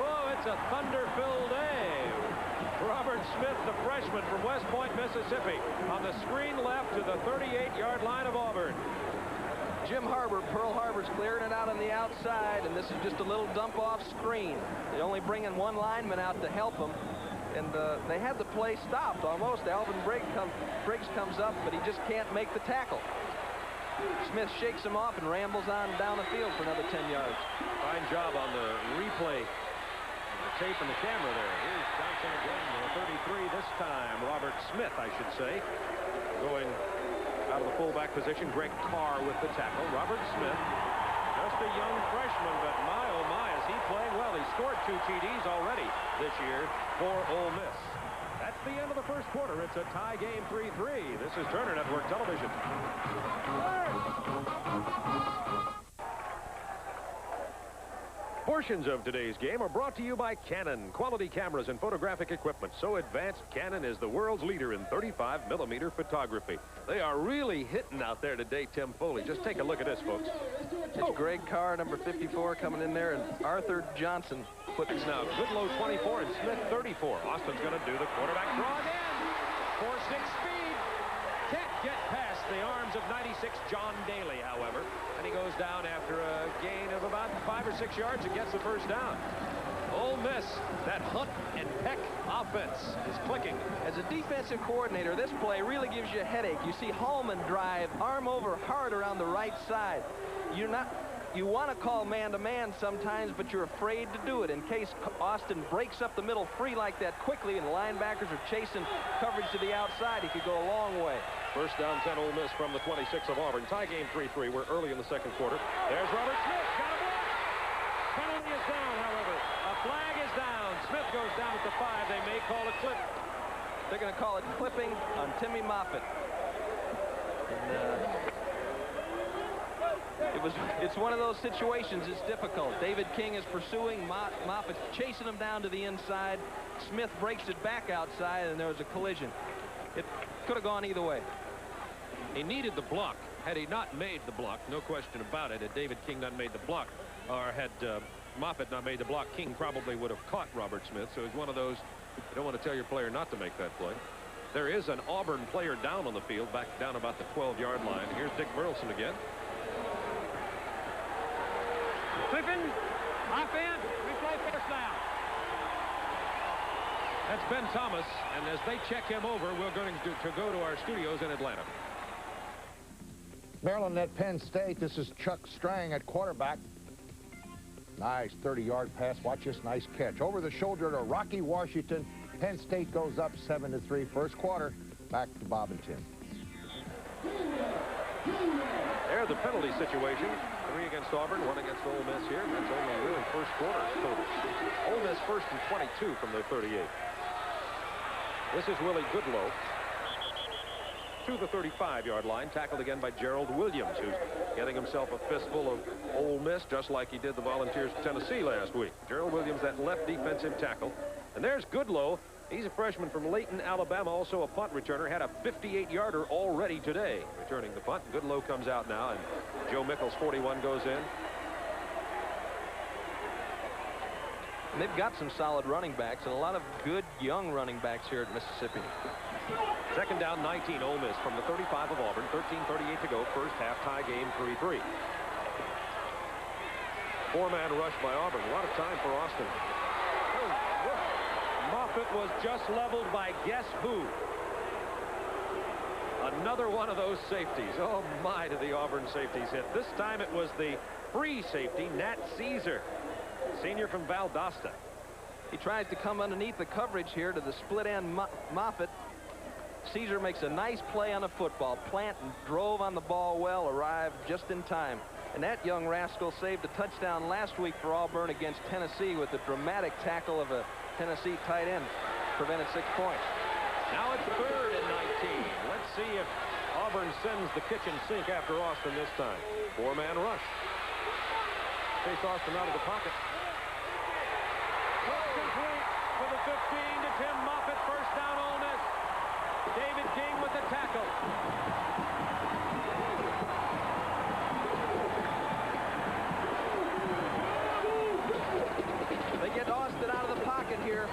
Oh, it's a thunder-filled day. Robert Smith, the freshman from West Point, Mississippi, on the screen left to the 38-yard line of Auburn. Jim Harbour, Pearl Harbor's clearing it out on the outside, and this is just a little dump-off screen. They only bring in 1 lineman out to help them, and they had the play stopped almost. Alvin Briggs comes up, but he just can't make the tackle. Smith shakes him off and rambles on down the field for another 10 yards. Fine job on the replay. The tape and the camera there. Here's Johnson again, 33 this time. Robert Smith, I should say, going out of the fullback position. Greg Carr with the tackle. Robert Smith, just a young freshman, but my, oh my, is he playing well. He scored 2 TDs already this year for Ole Miss. That's the end of the first quarter. It's a tie game, 3-3. This is Turner Network Television. Portions of today's game are brought to you by Canon. Quality cameras and photographic equipment. So advanced, Canon is the world's leader in 35mm photography. They are really hitting out there today, Tim Foley. Just take a look at this, folks. It's Greg Carr, number 54, coming in there, and Arthur Johnson. It's now Goodlow 24 and Smith 34. Austin's going to do the quarterback draw again. 4-6 speed. Can't get past the arms of 96 John Daly, however. And he goes down after a gain of about 5 or 6 yards and gets the first down. Ole Miss, that hunt and peck offense is clicking. As a defensive coordinator, this play really gives you a headache. You see Hallman drive arm over hard around the right side. You want to call man-to-man sometimes, but you're afraid to do it in case Austin breaks up the middle free like that quickly and the linebackers are chasing coverage to the outside. He could go a long way. First down 10 Ole Miss from the 26 of Auburn. Tie game 3-3. We're early in the second quarter. There's Robert Smith. Got a block. Penalty is down, however. A flag is down. Smith goes down at the 5. They may call a clip. They're going to call it clipping on Timmy Moffitt. It's one of those situations. It's difficult. David King is pursuing. Moffitt's chasing him down to the inside. Smith breaks it back outside, and there was a collision. It could have gone either way. He needed the block. Had he not made the block, no question about it, had David King not made the block, or had Moffitt not made the block, King probably would have caught Robert Smith. So it's one of those, you don't want to tell your player not to make that play. There is an Auburn player down on the field, back down about the 12-yard line. Here's Dick Burleson again. Clipping, offense, replay first down. That's Ben Thomas, and as they check him over, we're going to go to our studios in Atlanta. Maryland at Penn State. This is Chuck Strang at quarterback. Nice 30-yard pass. Watch this nice catch. Over the shoulder to Rocky Washington. Penn State goes up 7-3 first quarter. Back to Bob and Tim. There's the penalty situation. 3 against Auburn, 1 against Ole Miss here. That's only really first quarter total. Ole Miss first and 22 from their 38. This is Willie Goodlow to the 35-yard line, tackled again by Gerald Williams, who's getting himself a fistful of Ole Miss, just like he did the Volunteers of Tennessee last week. Gerald Williams, that left defensive tackle. And there's Goodlow. He's a freshman from Layton, Alabama, also a punt returner. Had a 58-yarder already today, returning the punt. Goodlow comes out now, and Joe Mickles, 41, goes in. And they've got some solid running backs and a lot of good young running backs here at Mississippi. Second down, 19, Ole Miss from the 35 of Auburn. 13:38 to go. First half tie game, 3-3. Four-man rush by Auburn. A lot of time for Austin. Moffitt was just leveled by guess who? Another one of those safeties. Oh, my, did the Auburn safeties hit. This time it was the free safety, Nat Caesar, senior from Valdosta. He tries to come underneath the coverage here to the split end Moffitt. Caesar makes a nice play on the football. Plant and drove on the ball well, arrived just in time. And that young rascal saved a touchdown last week for Auburn against Tennessee with the dramatic tackle of a Tennessee tight end. Prevented 6 points. Now it's 3rd and 19. Let's see if Auburn sends the kitchen sink after Austin this time. Four-man rush. Chase Austin out of the pocket. Complete for the 15 to Tim Moffitt. First down, Ole Miss. David King with the tackle. They get Austin out of the pocket here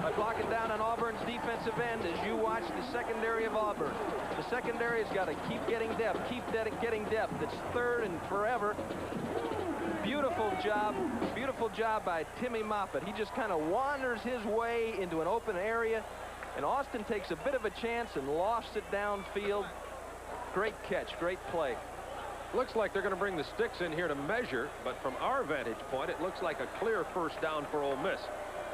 by blocking down on Auburn's defensive end as you watch the secondary of Auburn. The secondary has got to keep getting depth, getting depth. It's 3rd and forever. Beautiful job by Timmy Moffitt. He just kind of wanders his way into an open area, and Austin takes a bit of a chance and lofts it downfield. Great catch, great play. Looks like they're going to bring the sticks in here to measure, but from our vantage point, it looks like a clear first down for Ole Miss.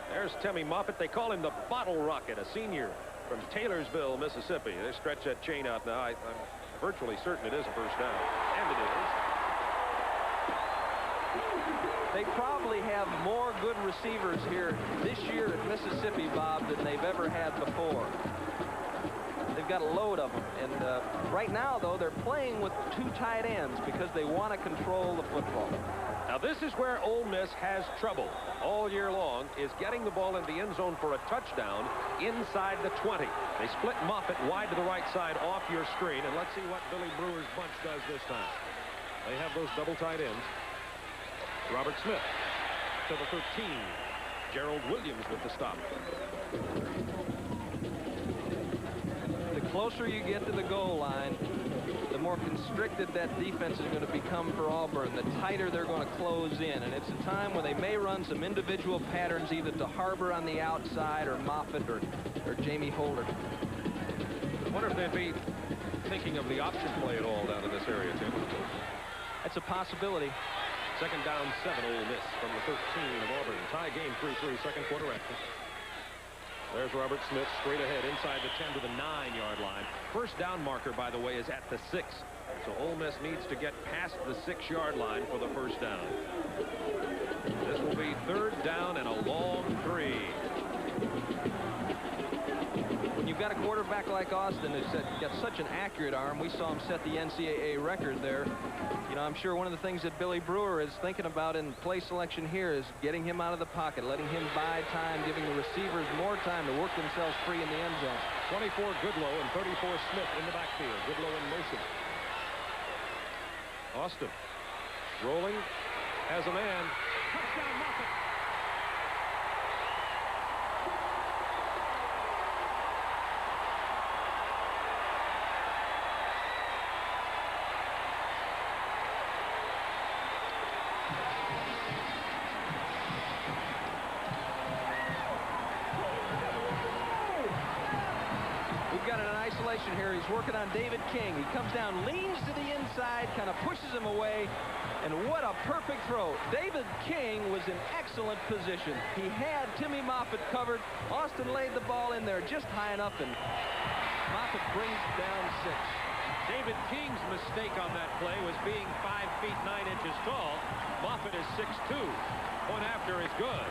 There's Timmy Moffitt. They call him the Bottle Rocket, a senior from Taylorsville, Mississippi. They stretch that chain out now. I'm virtually certain it is a first down, and it is. They probably have more good receivers here this year at Mississippi, Bob, than they've ever had before. They've got a load of them. And right now, though, they're playing with 2 tight ends because they want to control the football. Now, this is where Ole Miss has trouble all year long, is getting the ball in the end zone for a touchdown inside the 20. They split Moffitt wide to the right side off your screen, and let's see what Billy Brewer's bunch does this time. They have those double tight ends. Robert Smith to the 13. Gerald Williams with the stop. The closer you get to the goal line, the more constricted that defense is going to become for Auburn, the tighter they're going to close in. And it's a time when they may run some individual patterns either to Harbor on the outside or Moffitt or Jamie Holder. I wonder if they'd be thinking of the option play at all down in this area, Tim. That's a possibility. Second down, 7, Ole Miss from the 13 of Auburn. Tie game 3-3, second quarter action. There's Robert Smith straight ahead inside the 10 to the 9-yard line. First down marker, by the way, is at the 6. So Ole Miss needs to get past the 6-yard line for the first down. This will be 3rd down and a long 3. When you've got a quarterback like Austin who's got such an accurate arm, we saw him set the NCAA record there. You know, I'm sure one of the things that Billy Brewer is thinking about in play selection here is getting him out of the pocket, letting him buy time, giving the receivers more time to work themselves free in the end zone. 24 Goodlow and 34 Smith in the backfield. Goodlow in motion. Austin rolling, has a man. Touchdown, Moffitt. Here he's working on David King. He comes down, leans to the inside, kind of pushes him away, and what a perfect throw. David King was in excellent position. He had Timmy Moffitt covered. Austin laid the ball in there just high enough, and Moffitt brings down 6. David King's mistake on that play was being 5 feet 9 inches tall. Moffitt is 6'2". Point after is good.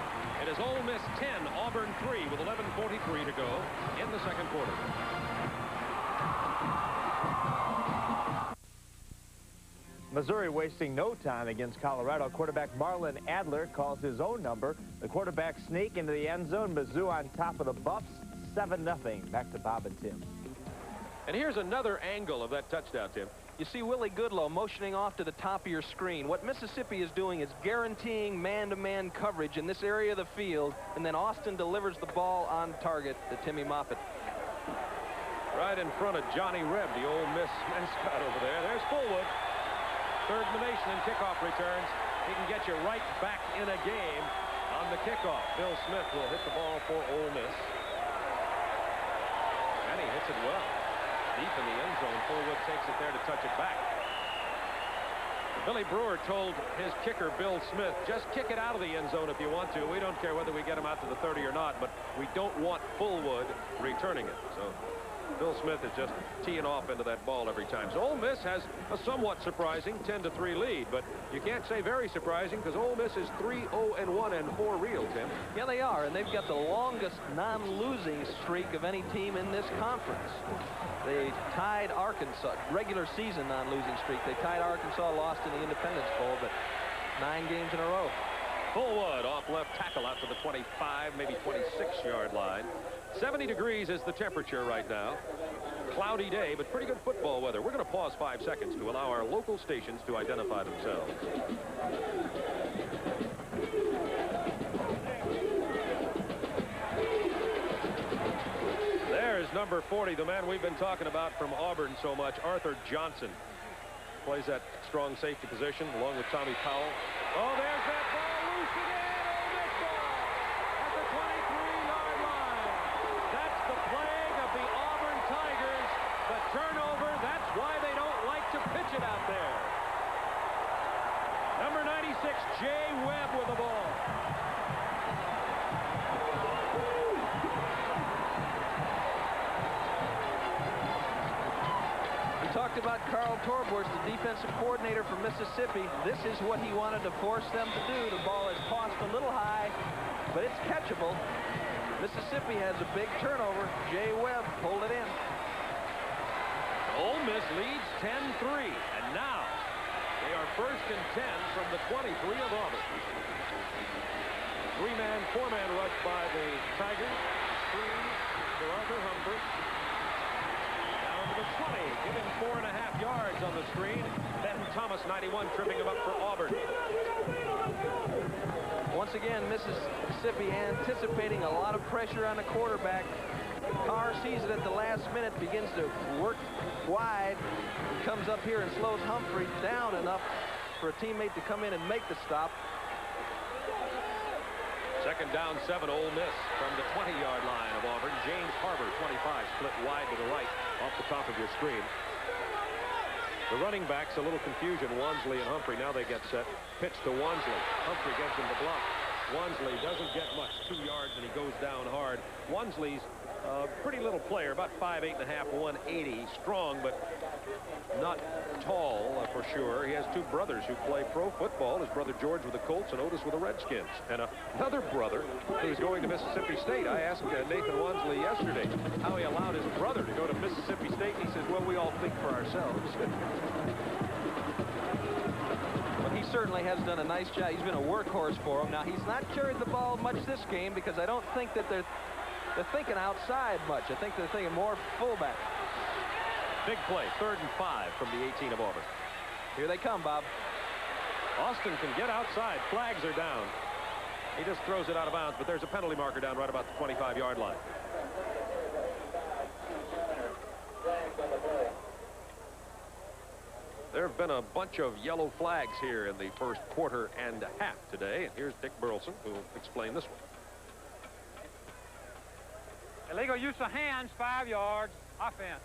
It is Ole Miss 10, Auburn 3 with 11:43 to go in the second quarter. Missouri wasting no time against Colorado. Quarterback Marlon Adler calls his own number. The quarterback sneak into the end zone. Mizzou on top of the Buffs, 7-0. Back to Bob and Tim. And here's another angle of that touchdown, Tim. You see Willie Goodlow motioning off to the top of your screen. What Mississippi is doing is guaranteeing man-to-man coverage in this area of the field, and then Austin delivers the ball on target to Timmy Moffitt. Right in front of Johnny Reb, the Ole Miss mascot over there. There's Fullwood. Third in the nation in kickoff returns. He can get you right back in a game on the kickoff. Bill Smith will hit the ball for Ole Miss. And he hits it well. Deep in the end zone. Fullwood takes it there to touch it back. Billy Brewer told his kicker, Bill Smith, just kick it out of the end zone if you want to. We don't care whether we get him out to the 30 or not, but we don't want Fullwood returning it. So Bill Smith is just teeing off into that ball every time. So Ole Miss has a somewhat surprising 10-3 lead, but you can't say very surprising because Ole Miss is 3-0-1 and 4 real, Tim. Yeah, they are, and they've got the longest non-losing streak of any team in this conference. They tied Arkansas, regular season non-losing streak. They tied Arkansas, lost in the Independence Bowl, but 9 games in a row. Fullwood off left tackle out to the 25, maybe 26-yard line. 70 degrees is the temperature right now. Cloudy day, but pretty good football weather. We're going to pause 5 seconds to allow our local stations to identify themselves. There's number 40, the man we've been talking about from Auburn so much, Arthur Johnson. Plays that strong safety position along with Tommy Powell. Oh, there's that ball loose again. Ole Miss ball at the 23-yard line. That's the plague of the Auburn Tigers. The turnover, that's why they don't like to pitch it out there. Number 96, Jay Webb with the ball. Talked about Carl Torborst, the defensive coordinator for Mississippi. This is what he wanted to force them to do. The ball is tossed a little high, but it's catchable. Mississippi has a big turnover. Jay Webb pulled it in. Ole Miss leads 10-3, and now they are first and 10 from the 23 of Auburn. 3-man, 4-man rush by the Tigers. Screen for Arthur Humphrey. The 20, giving 4.5 yards on the screen. Ben Thomas, 91, tripping him up for Auburn. Once again, Mississippi anticipating a lot of pressure on the quarterback. Carr sees it at the last minute, begins to work wide, comes up here and slows Humphrey down enough for a teammate to come in and make the stop. Second down, 7, Ole Miss from the 20-yard line of Auburn. James Harbor, 25, split wide to the right off the top of your screen. The running backs, a little confusion. Wansley and Humphrey, now they get set. Pitch to Wansley. Humphrey gets him to block. Wansley doesn't get much, 2 yards, and he goes down hard. Wansley's a pretty little player, about 5'8 and a half, 180. Strong, but not tall for sure. He has 2 brothers who play pro football. His brother George with the Colts and Otis with the Redskins. And another brother who's going to Mississippi State. I asked Nathan Wansley yesterday how he allowed his brother to go to Mississippi State. And he says, well, we all think for ourselves. But he certainly has done a nice job. He's been a workhorse for him. Now, he's not carried the ball much this game because I don't think that they're thinking outside much. I think they're thinking more fullback. Big play, 3rd and 5 from the 18 of Auburn. Here they come, Bob. Austin can get outside. Flags are down. He just throws it out of bounds, but there's a penalty marker down right about the 25-yard line. There have been a bunch of yellow flags here in the first quarter and a half today. And here's Dick Burleson, who will explain this one. Illegal use of hands, 5 yards, offense.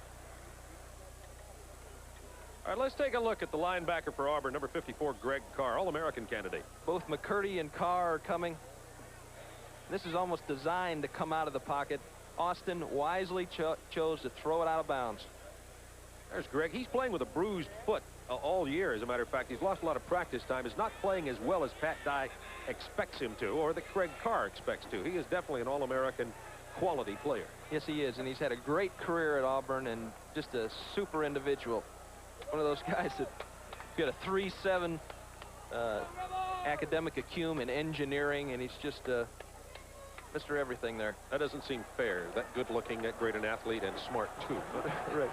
All right, let's take a look at the linebacker for Auburn, number 54, Greg Carr, All-American candidate. Both McCurdy and Carr are coming. This is almost designed to come out of the pocket. Austin wisely chose to throw it out of bounds. There's Greg. He's playing with a bruised foot all year, as a matter of fact. He's lost a lot of practice time. He's not playing as well as Pat Dye expects him to, or that Greg Carr expects to. He is definitely an All-American quality player. Yes, he is, and he's had a great career at Auburn and just a super individual. One of those guys that got a 3.7 academic acumen in engineering, and he's just Mr. Everything there. That doesn't seem fair. That good-looking, that great an athlete, and smart, too. Right.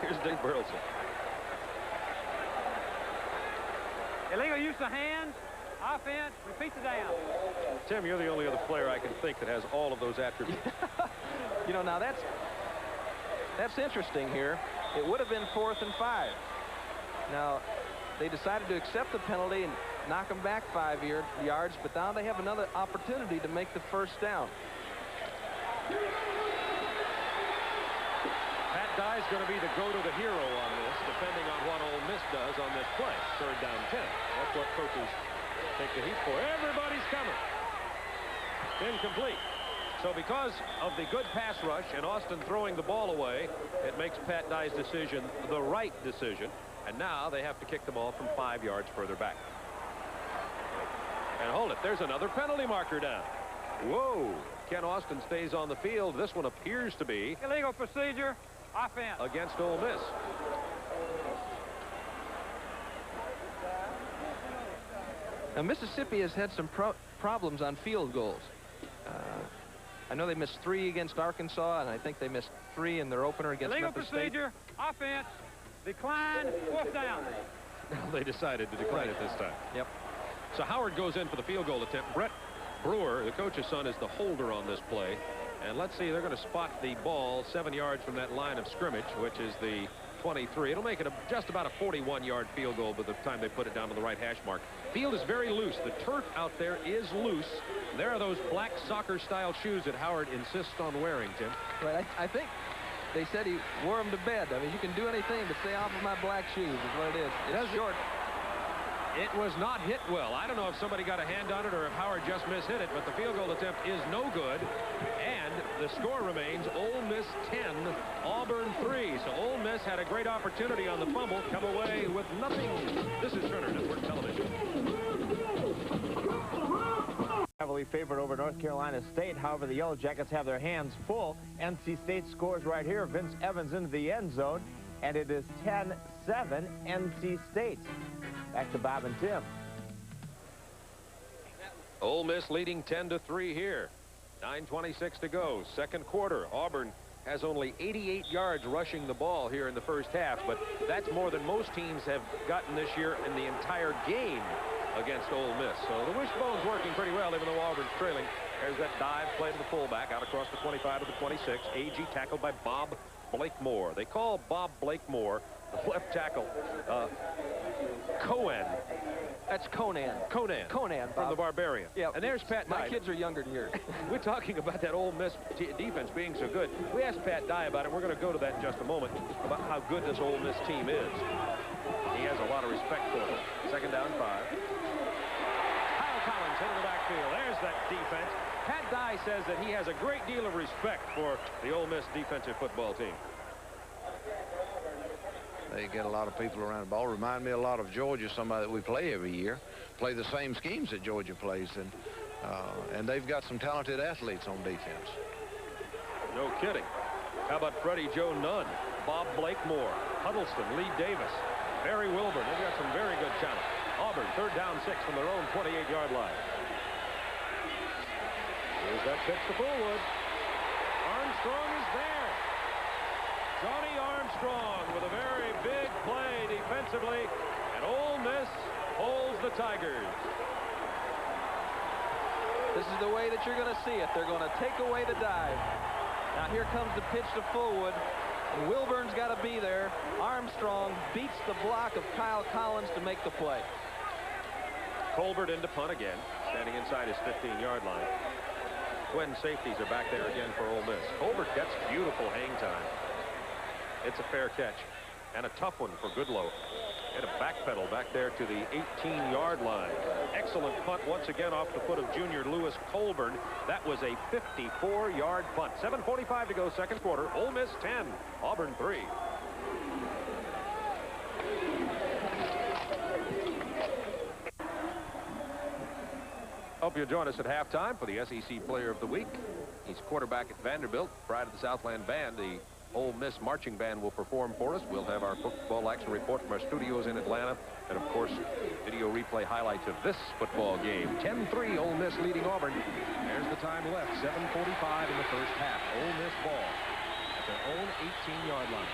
Here's Dick Burleson. Illegal use of hands. Offense. Repeat the down. Tim, you're the only other player I can think that has all of those attributes. You know, now that's interesting here. It would have been 4th and 5. Now, they decided to accept the penalty and knock them back 5 yards, but now they have another opportunity to make the first down. Pat Dye's going to be the go-to-the-hero on this, depending on what Ole Miss does on this play. 3rd down 10. That's what coaches take the heat for. Everybody's coming. Incomplete. So because of the good pass rush and Austin throwing the ball away, it makes Pat Dye's decision the right decision. And now they have to kick the ball from 5 yards further back. And hold it. There's another penalty marker down. Whoa. Ken Austin stays on the field. This one appears to be Illegal procedure. Offense. Against Ole Miss. Now, Mississippi has had some problems on field goals. I know they missed 3 against Arkansas, and I think they missed 3 in their opener against Illegal Memphis procedure. Offense. Decline. 4th down. They decided to decline it this time. Yep. So Howard goes in for the field goal attempt. Brett Brewer, the coach's son, is the holder on this play. And let's see, they're going to spot the ball 7 yards from that line of scrimmage, which is the 23. It'll make it just about a 41-yard field goal by the time they put it down to the right hash mark. Field is very loose. The turf out there is loose. There are those black soccer-style shoes that Howard insists on wearing, Tim. Right. I think they said he wore them to bed. I mean, you can do anything but stay off of my black shoes is what it is. It's short. It was not hit well. I don't know if somebody got a hand on it or if Howard just mishit it, but the field goal attempt is no good. And the score remains Ole Miss 10, Auburn 3. So Ole Miss had a great opportunity on the fumble, come away with nothing. This is Turner Network Television. Heavily favored over North Carolina State. However, the Yellow Jackets have their hands full. NC State scores right here. Vince Evans into the end zone, and it is 10-7 NC State. Back to Bob and Tim. Ole Miss leading 10-3 here. 9:26 to go. Second quarter. Auburn has only 88 yards rushing the ball here in the first half, but that's more than most teams have gotten this year in the entire game against Ole Miss. So the wishbone's working pretty well, even though Auburn's trailing. There's that dive play to the fullback out across the 25 to the 26. AG tackled by Bob Blakemore. They call Bob Blakemore the left tackle. Cohen. That's Conan. Conan. Bob. From the Barbarian. Yeah. And there's Pat Dye. My kids are younger than yours. We're talking about that Ole Miss defense being so good. We asked Pat Dye about it. We're going to go to that in just a moment, about how good this Ole Miss team is. He has a lot of respect for them. 2nd down 5. Kyle Collins into the backfield. There's that defense. Pat Dye says that he has a great deal of respect for the Ole Miss defensive football team. They get a lot of people around the ball. Remind me a lot of Georgia, somebody that we play every year. Play the same schemes that Georgia plays, and they've got some talented athletes on defense. No kidding. How about Freddie Joe Nunn, Bob Blakemore, Huddleston, Lee Davis, Barry Wilburn. They've got some very good talent. Auburn, 3rd down 6 from their own 28-yard line. Here's that pitch to Fullwood. Armstrong is there. Johnny Armstrong with a very big play defensively, and Ole Miss holds the Tigers. This is the way that you're going to see it. They're going to take away the dive. Now here comes the pitch to Fullwood. And Wilburn's got to be there. Armstrong beats the block of Kyle Collins to make the play. Colbert into punt again, standing inside his 15-yard line. Twin safeties are back there again for Ole Miss. Colbert gets beautiful hang time. It's a fair catch and a tough one for Goodlow. And a backpedal back there to the 18-yard line. Excellent punt once again off the foot of junior Lewis Colburn. That was a 54-yard punt. 7:45 to go, second quarter. Ole Miss 10, Auburn 3. Hope you'll join us at halftime for the SEC Player of the Week. He's quarterback at Vanderbilt. Pride of the Southland Band, the Ole Miss marching band, will perform for us. We'll have our football action report from our studios in Atlanta, and of course video replay highlights of this football game. 10-3, Ole Miss leading Auburn. There's the time left, 7:45 in the first half. Ole Miss ball at their own 18-yard line.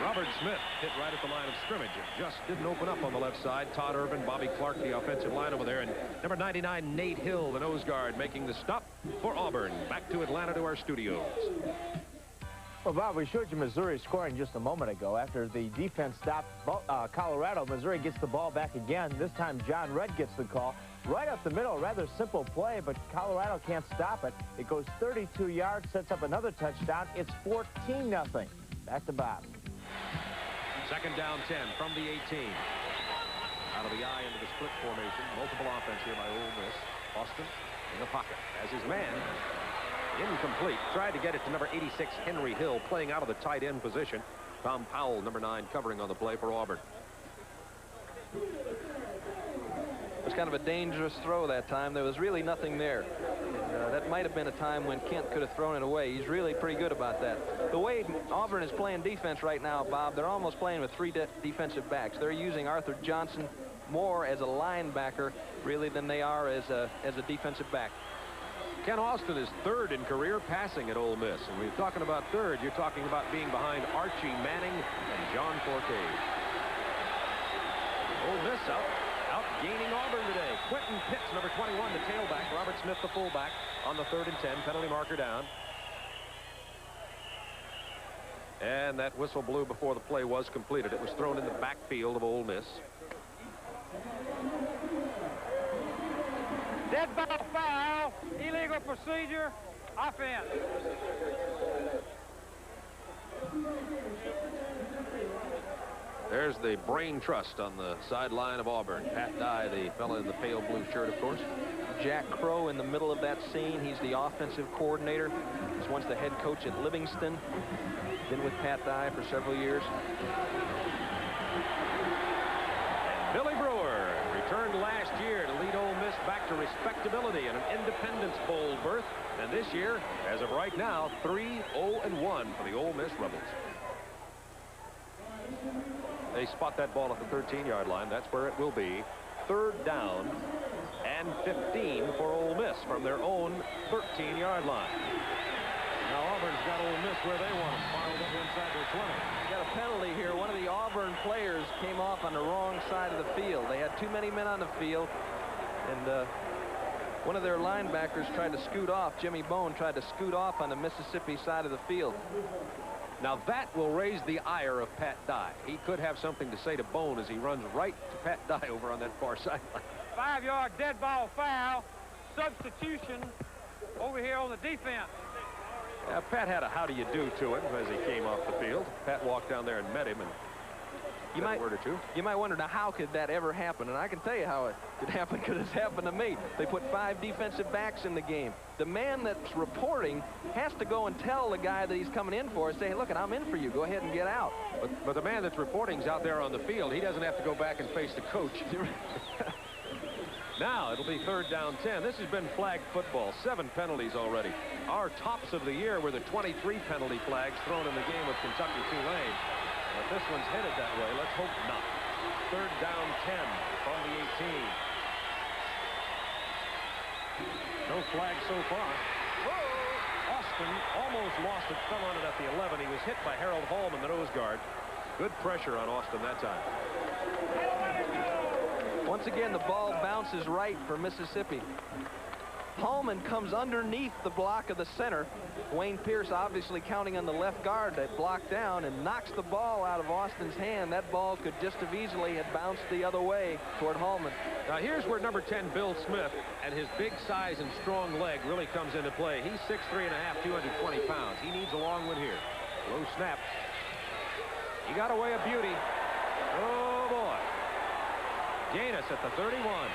Robert Smith hit right at the line of scrimmage. It just didn't open up on the left side. Todd Urban, Bobby Clark, the offensive line over there, and number 99, Nate Hill, the nose guard, making the stop for Auburn. Back to Atlanta to our studios. Well, Bob, we showed you Missouri scoring just a moment ago. After the defense stopped Colorado, Missouri gets the ball back again. This time, John Redd gets the call. Right up the middle, rather simple play, but Colorado can't stop it. It goes 32 yards, sets up another touchdown. It's 14-0. Back to Bob. Second down 10 from the 18. Out of the eye into the split formation. Multiple offense here by Ole Miss. Austin in the pocket as his man. Incomplete. Tried to get it to number 86, Henry Hill, playing out of the tight end position. Tom Powell, number 9, covering on the play for Auburn. It was kind of a dangerous throw that time. There was really nothing there. That might have been a time when Kent could have thrown it away. He's really pretty good about that. The way Auburn is playing defense right now, Bob, they're almost playing with 3 defensive backs. They're using Arthur Johnson more as a linebacker, really, than they are as a defensive back. Ken Austin is 3rd in career passing at Ole Miss. And when you're talking about 3rd, you're talking about being behind Archie Manning and John Forcade. Ole Miss out gaining Auburn today. Quentin Pitts, number 21, the tailback. Robert Smith, the fullback, on the 3rd and 10. Penalty marker down. And that whistle blew before the play was completed. It was thrown in the backfield of Ole Miss. Dead ball foul, illegal procedure, offense. There's the brain trust on the sideline of Auburn. Pat Dye, the fellow in the pale blue shirt, of course. Jack Crow in the middle of that scene. He's the offensive coordinator. He's once the head coach at Livingston. Been with Pat Dye for several years. Billy Brewer returned last year to lead Ole Miss back to respectability and an Independence Bowl berth. And this year, as of right now, 3-0-1 for the Ole Miss Rebels. They spot that ball at the 13-yard line. That's where it will be. 3rd down and 15 for Ole Miss from their own 13-yard line. Now Auburn's got Ole Miss where they want them, filed up inside their 20. Got a penalty here. One of the Auburn players came off on the wrong side of the field. They had too many men on the field, and one of their linebackers tried to scoot off. Jimmy Bone tried to scoot off on the Mississippi side of the field. Now that will raise the ire of Pat Dye. He could have something to say to Bone as he runs right to Pat Dye over on that far sideline. 5-yard dead ball foul, substitution over here on the defense. Pat had a how do you do to him as he came off the field. Pat walked down there and met him and you might, a word or two. You might wonder, now, how could that ever happen? And I can tell you how it could happen, because it's happened to me. They put 5 defensive backs in the game. The man that's reporting has to go and tell the guy that he's coming in for, say, hey, look, I'm in for you. Go ahead and get out. But the man that's reporting's out there on the field. He doesn't have to go back and face the coach. Now it'll be 3rd down 10. This has been flag football. 7 penalties already. Our tops of the year were the 23 penalty flags thrown in the game with Kentucky Tulane. But this one's headed that way. Let's hope not. 3rd down 10 from the 18. No flag so far. Whoa! Austin almost lost it, fell on it at the 11. He was hit by Harold Hallman, the nose guard. Good pressure on Austin that time. Once again, the ball bounces right for Mississippi. Hallman comes underneath the block of the center. Wayne Pierce obviously counting on the left guard that blocked down and knocks the ball out of Austin's hand. That ball could just have easily had bounced the other way toward Hallman. Now here's where number 10, Bill Smith, and his big size and strong leg really comes into play. He's 6'3 and a half, 220 pounds. He needs a long one here. Low snap. He got away a beauty. Oh, boy. Gaines at the 31.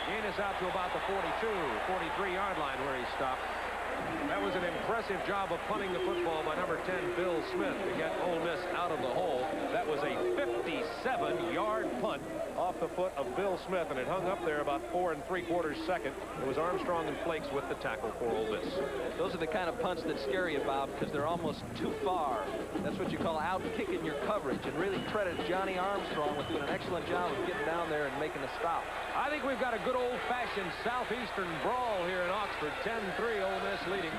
Gaines out to about the 42, 43-yard line where he stopped. That was an impressive job of punting the football by number 10, Bill Smith, to get Ole Miss out of the hole. That was a 57-yard punt off the foot of Bill Smith, and it hung up there about 4 3/4 seconds. It was Armstrong and Flakes with the tackle for Ole Miss. Those are the kind of punts that scare you, Bob, because they're almost too far. That's what you call out-kicking your coverage, and really credit Johnny Armstrong with doing an excellent job of getting down there and making a stop. I think we've got a good old-fashioned Southeastern brawl here in Oxford. 10-3, Ole Miss leading.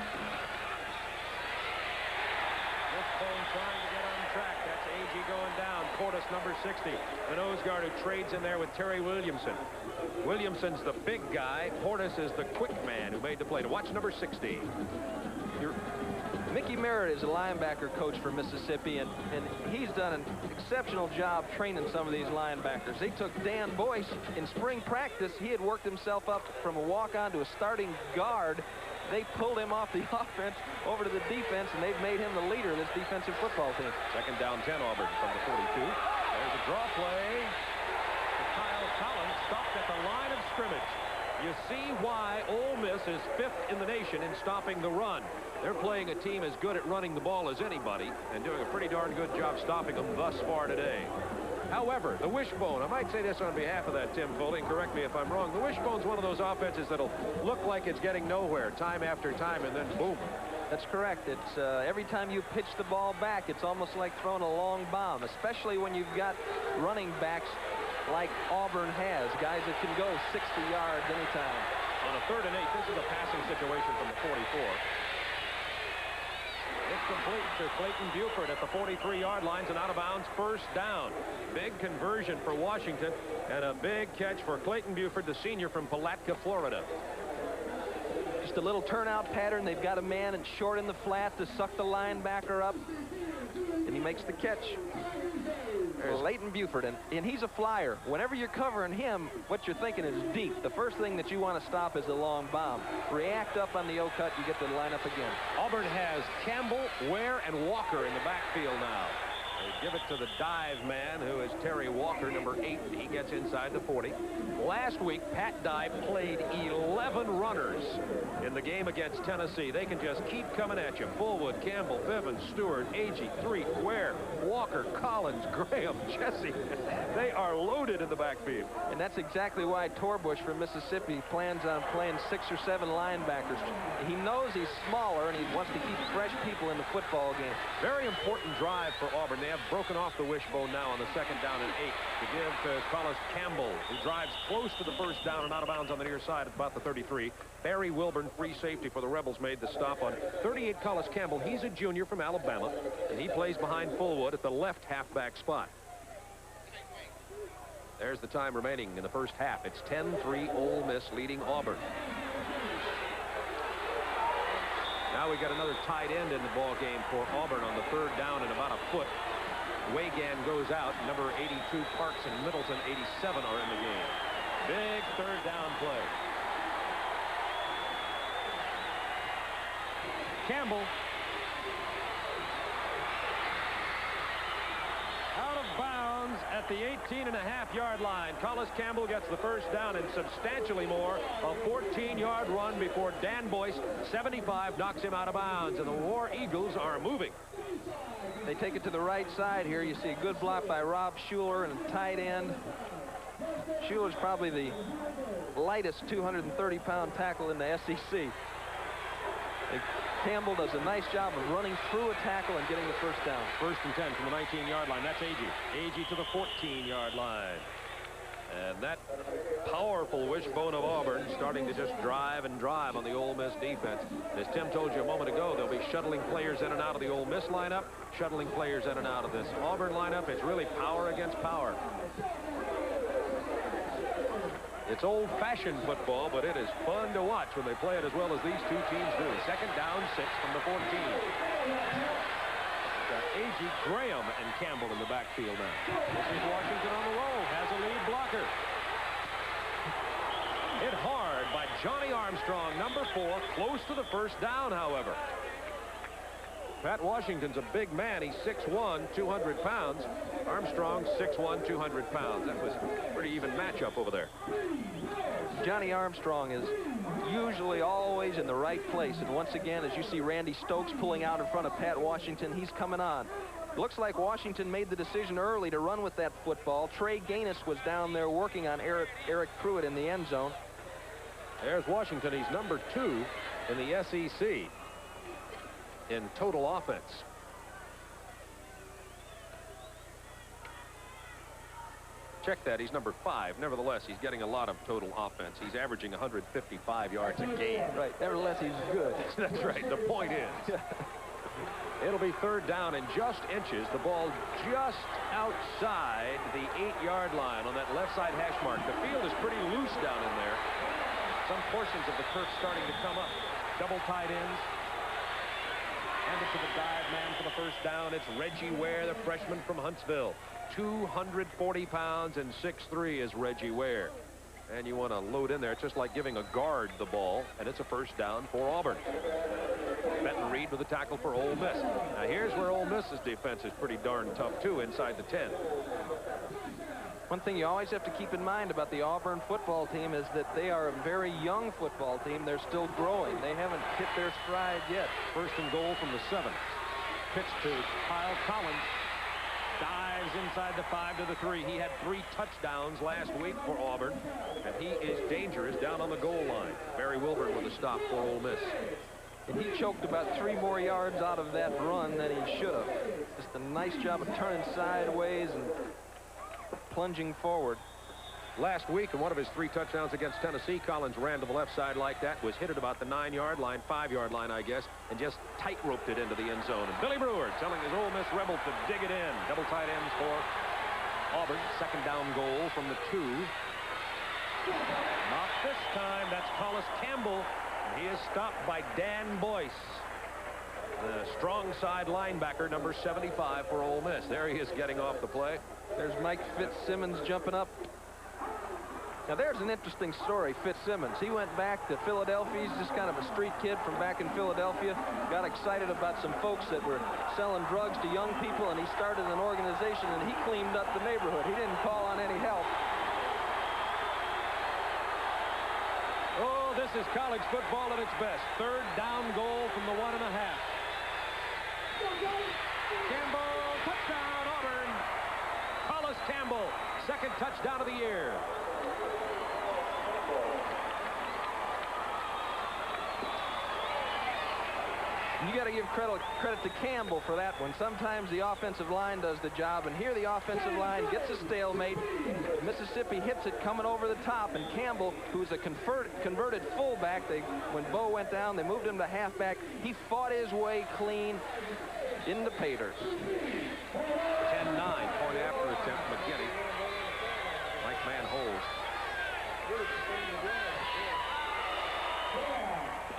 Wishbone trying to get on track. That's Agee going down. Portis, number 60. The nose guard who trades in there with Terry Williamson. Williamson's the big guy. Portis is the quick man who made the play. To watch number 60. Mickey Merritt is a linebacker coach for Mississippi, and he's done an exceptional job training some of these linebackers. They took Dan Boyce in spring practice. He had worked himself up from a walk-on to a starting guard. They pulled him off the offense over to the defense, and they've made him the leader of this defensive football team. Second down 10, Auburn from the 42. There's a draw play. Kyle Collins stopped at the line of scrimmage. You see why Ole Miss is 5th in the nation in stopping the run. They're playing a team as good at running the ball as anybody and doing a pretty darn good job stopping them thus far today. However, the wishbone, I might say this on behalf of that, Tim Foley, correct me if I'm wrong. The wishbone's one of those offenses that'll look like it's getting nowhere time after time, and then boom. That's correct. It's every time you pitch the ball back, it's almost like throwing a long bomb, especially when you've got running backs like Auburn has, guys that can go 60 yards anytime. On a 3rd and 8, this is a passing situation from the 44. It's complete to Clayton Buford at the 43-yard lines and out of bounds, first down. Big conversion for Washington and a big catch for Clayton Buford, the senior from Palatka, Florida. Just a little turnout pattern. They've got a man and short in the flat to suck the linebacker up, and he makes the catch. There's Leighton Buford, and he's a flyer. Whenever you're covering him, what you're thinking is deep. The first thing that you want to stop is a long bomb. React up on the O-cut, you get the lineup again. Auburn has Campbell, Ware, and Walker in the backfield now. They give it to the dive man, who is Terry Walker, number 8. He gets inside the 40. Last week, Pat Dye played 11 runners in the game against Tennessee. They can just keep coming at you. Fullwood, Campbell, Bivens, Stewart, Agee, Threet, Ware, Walker, Collins, Graham, Jesse. They are loaded in the backfield. And that's exactly why Torbush from Mississippi plans on playing 6 or 7 linebackers. He knows he's smaller, and he wants to keep fresh people in the football game. Very important drive for Auburn. They have broken off the wishbone now on the 2nd down and 8 to give to Collis Campbell, who drives close to the first down and out of bounds on the near side at about the 33. Barry Wilburn, free safety for the Rebels, made the stop on 38 Collis Campbell. He's a junior from Alabama, and he plays behind Fullwood at the left halfback spot. There's the time remaining in the first half. It's 10-3 Ole Miss leading Auburn. Now we got another tight end in the ball game for Auburn on the 3rd down and about a foot. Wagan goes out. Number 82 Parks and Middleton 87 are in the game. Big 3rd down play. Campbell out of bounds at the 18.5-yard line. Collis Campbell gets the first down and substantially more. A 14-yard run before Dan Boyce, 75, knocks him out of bounds, and the War Eagles are moving. They take it to the right side here. You see a good block by Rob Schuler and a tight end. Schuler's probably the lightest 230-pound tackle in the SEC. Campbell does a nice job of running through a tackle and getting the first down. 1st and 10 from the 19-yard line. That's Agee. Agee to the 14-yard line. And that powerful wishbone of Auburn starting to just drive and drive on the Ole Miss defense. As Tim told you a moment ago, they'll be shuttling players in and out of the Ole Miss lineup, shuttling players in and out of this Auburn lineup. It's really power against power. It's old-fashioned football, but it is fun to watch when they play it as well as these two teams do. 2nd down, 6 from the 14. Got Agee, Graham, and Campbell in the backfield now. This is Washington on the roll, has a lead blocker. Hit hard by Johnny Armstrong, number 4, close to the first down, however. Pat Washington's a big man. He's 6'1", 200 pounds. Armstrong, 6'1", 200 pounds. That was a pretty even matchup over there. Johnny Armstrong is usually always in the right place. And once again, as you see Randy Stokes pulling out in front of Pat Washington, he's coming on. Looks like Washington made the decision early to run with that football. Trey Gaines was down there working on Eric Pruitt in the end zone. There's Washington. He's number 2 in the SEC in total offense. Check that. He's number 5. Nevertheless, he's getting a lot of total offense. He's averaging 155 yards a game. Right. Nevertheless, he's good. That's right. The point is. It'll be third down and just inches. The ball just outside the 8-yard line on that left side hash mark. The field is pretty loose down in there. Some portions of the turf starting to come up. Double tight ends. Handed to the dive man for the first down. It's Reggie Ware, the freshman from Huntsville. 240 pounds and 6'3" is Reggie Ware. And you want to load in there. It's just like giving a guard the ball, and it's a first down for Auburn. Benton Reed with a tackle for Ole Miss. Now here's where Ole Miss's defense is pretty darn tough too, inside the 10. One thing you always have to keep in mind about the Auburn football team is that they are a very young football team. They're still growing. They haven't hit their stride yet. First and goal from the 7. Pitch to Kyle Collins. Dives inside the 5 to the 3. He had 3 touchdowns last week for Auburn, and he is dangerous down on the goal line. Barry Wilburn with a stop for Ole Miss. And he choked about 3 more yards out of that run than he should have. Just a nice job of turning sideways and plunging forward. Last week, in one of his 3 touchdowns against Tennessee, Collins ran to the left side like that, was hit at about the 9-yard line, 5-yard line, I guess, and just tight-roped it into the end zone. And Billy Brewer telling his Ole Miss Rebels to dig it in. Double tight ends for Auburn. Second down goal from the 2. Not this time. That's Collis Campbell. He is stopped by Dan Boyce, the strong side linebacker, number 75 for Ole Miss. There he is getting off the play. There's Mike Fitzsimmons jumping up. Now there's an interesting story. Fitzsimmons, he went back to Philadelphia. He's just kind of a street kid from back in Philadelphia. Got excited about some folks that were selling drugs to young people, and he started an organization, and he cleaned up the neighborhood. He didn't call on any help. Oh, this is college football at its best. Third down goal from the 1.5. Campbell, touchdown, Auburn. Collis Campbell, second touchdown of the year. You got to give credit to Campbell for that one. Sometimes the offensive line does the job, and here the offensive line gets a stalemate. Mississippi hits it coming over the top, and Campbell, who's a converted fullback, when Bo went down, they moved him to halfback. He fought his way clean into pay dirt. 10-9, point after attempt, McGinney. Mike Mann holds.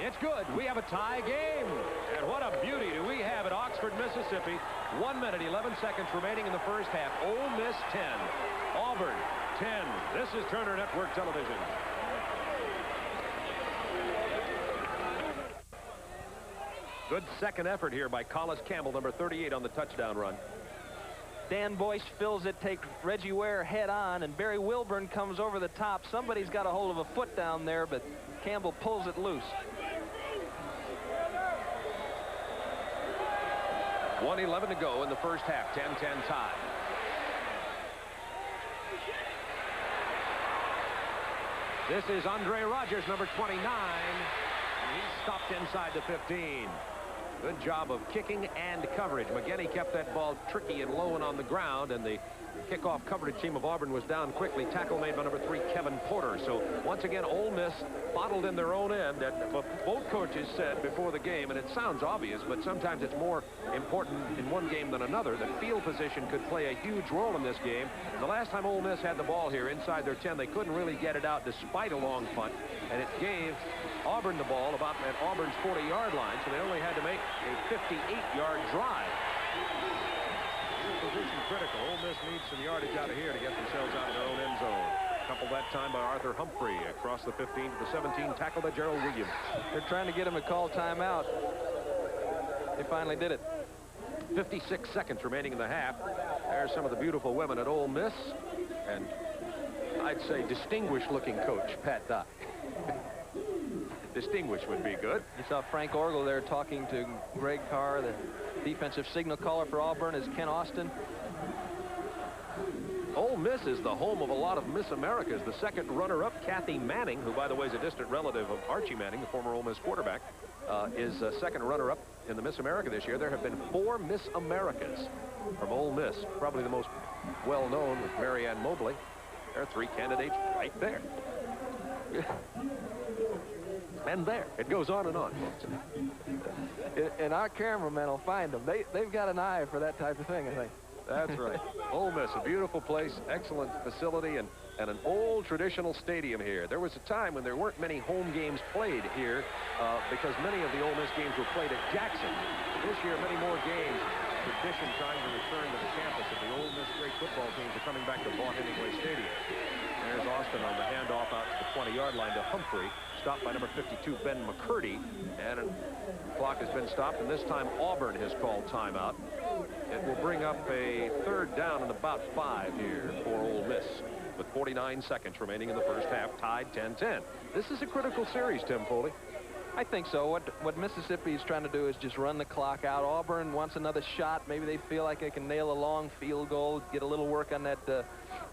It's good. We have a tie game. And what a beauty do we have at Oxford, Mississippi. 1 minute, 11 seconds remaining in the first half. Ole Miss 10, Auburn 10. This is Turner Network Television. Good second effort here by Collis Campbell, number 38 on the touchdown run. Dan Boyce fills it, takes Reggie Ware head on, and Barry Wilburn comes over the top. Somebody's got a hold of a foot down there, but Campbell pulls it loose. 1:11 to go in the first half. 10-10 tie. This is Andre Rogers, number 29. And he's stopped inside the 15. Good job of kicking and coverage. McGinney kept that ball tricky and low and on the ground, and the kickoff coverage team of Auburn was down quickly. Tackle made by number 3, Kevin Porter. So once again, Ole Miss bottled in their own end. And both coaches said before the game, and it sounds obvious, but sometimes it's more important in one game than another, that field position could play a huge role in this game. The last time Ole Miss had the ball here inside their 10, they couldn't really get it out despite a long punt, and it gave Auburn the ball about at Auburn's 40-yard line, so they only had to make a 58-yard drive. Position critical. Ole Miss needs some yardage out of here to get themselves out of their own end zone. Coupled that time by Arthur Humphrey across the 15 to the 17, tackled by Gerald Williams. They're trying to get him to call timeout. They finally did it. 56 seconds remaining in the half. There's some of the beautiful women at Ole Miss, and I'd say distinguished-looking coach Pat Dye. Distinguished would be good. You saw Frank Orgel there talking to Greg Carr. The defensive signal caller for Auburn is Ken Austin. Ole Miss is the home of a lot of Miss Americas. The second runner-up, Kathy Manning, who, by the way, is a distant relative of Archie Manning, the former Ole Miss quarterback, is a second runner-up in the Miss America this year. There have been 4 Miss Americas from Ole Miss. Probably the most well-known with Marianne Mobley. There are 3 candidates right there. And there, it goes on and on. And our cameramen will find them. They've got an eye for that type of thing, I think. That's right. Ole Miss, a beautiful place, excellent facility, and an old traditional stadium here. There was a time when there weren't many home games played here because many of the Ole Miss games were played at Jackson. This year, many more games. Tradition trying to return to the campus of the Ole Miss great football teams are coming back to Vaught Hemingway Stadium. There's Austin on the handoff out to the 20-yard line to Humphrey. Stopped by number 52, Ben McCurdy. And the clock has been stopped, and this time Auburn has called timeout. It will bring up a third down and about 5 here for Ole Miss, with 49 seconds remaining in the first half, tied 10-10. This is a critical series, Tim Foley. I think so. What Mississippi is trying to do is just run the clock out. Auburn wants another shot. Maybe they feel like they can nail a long field goal, get a little work on that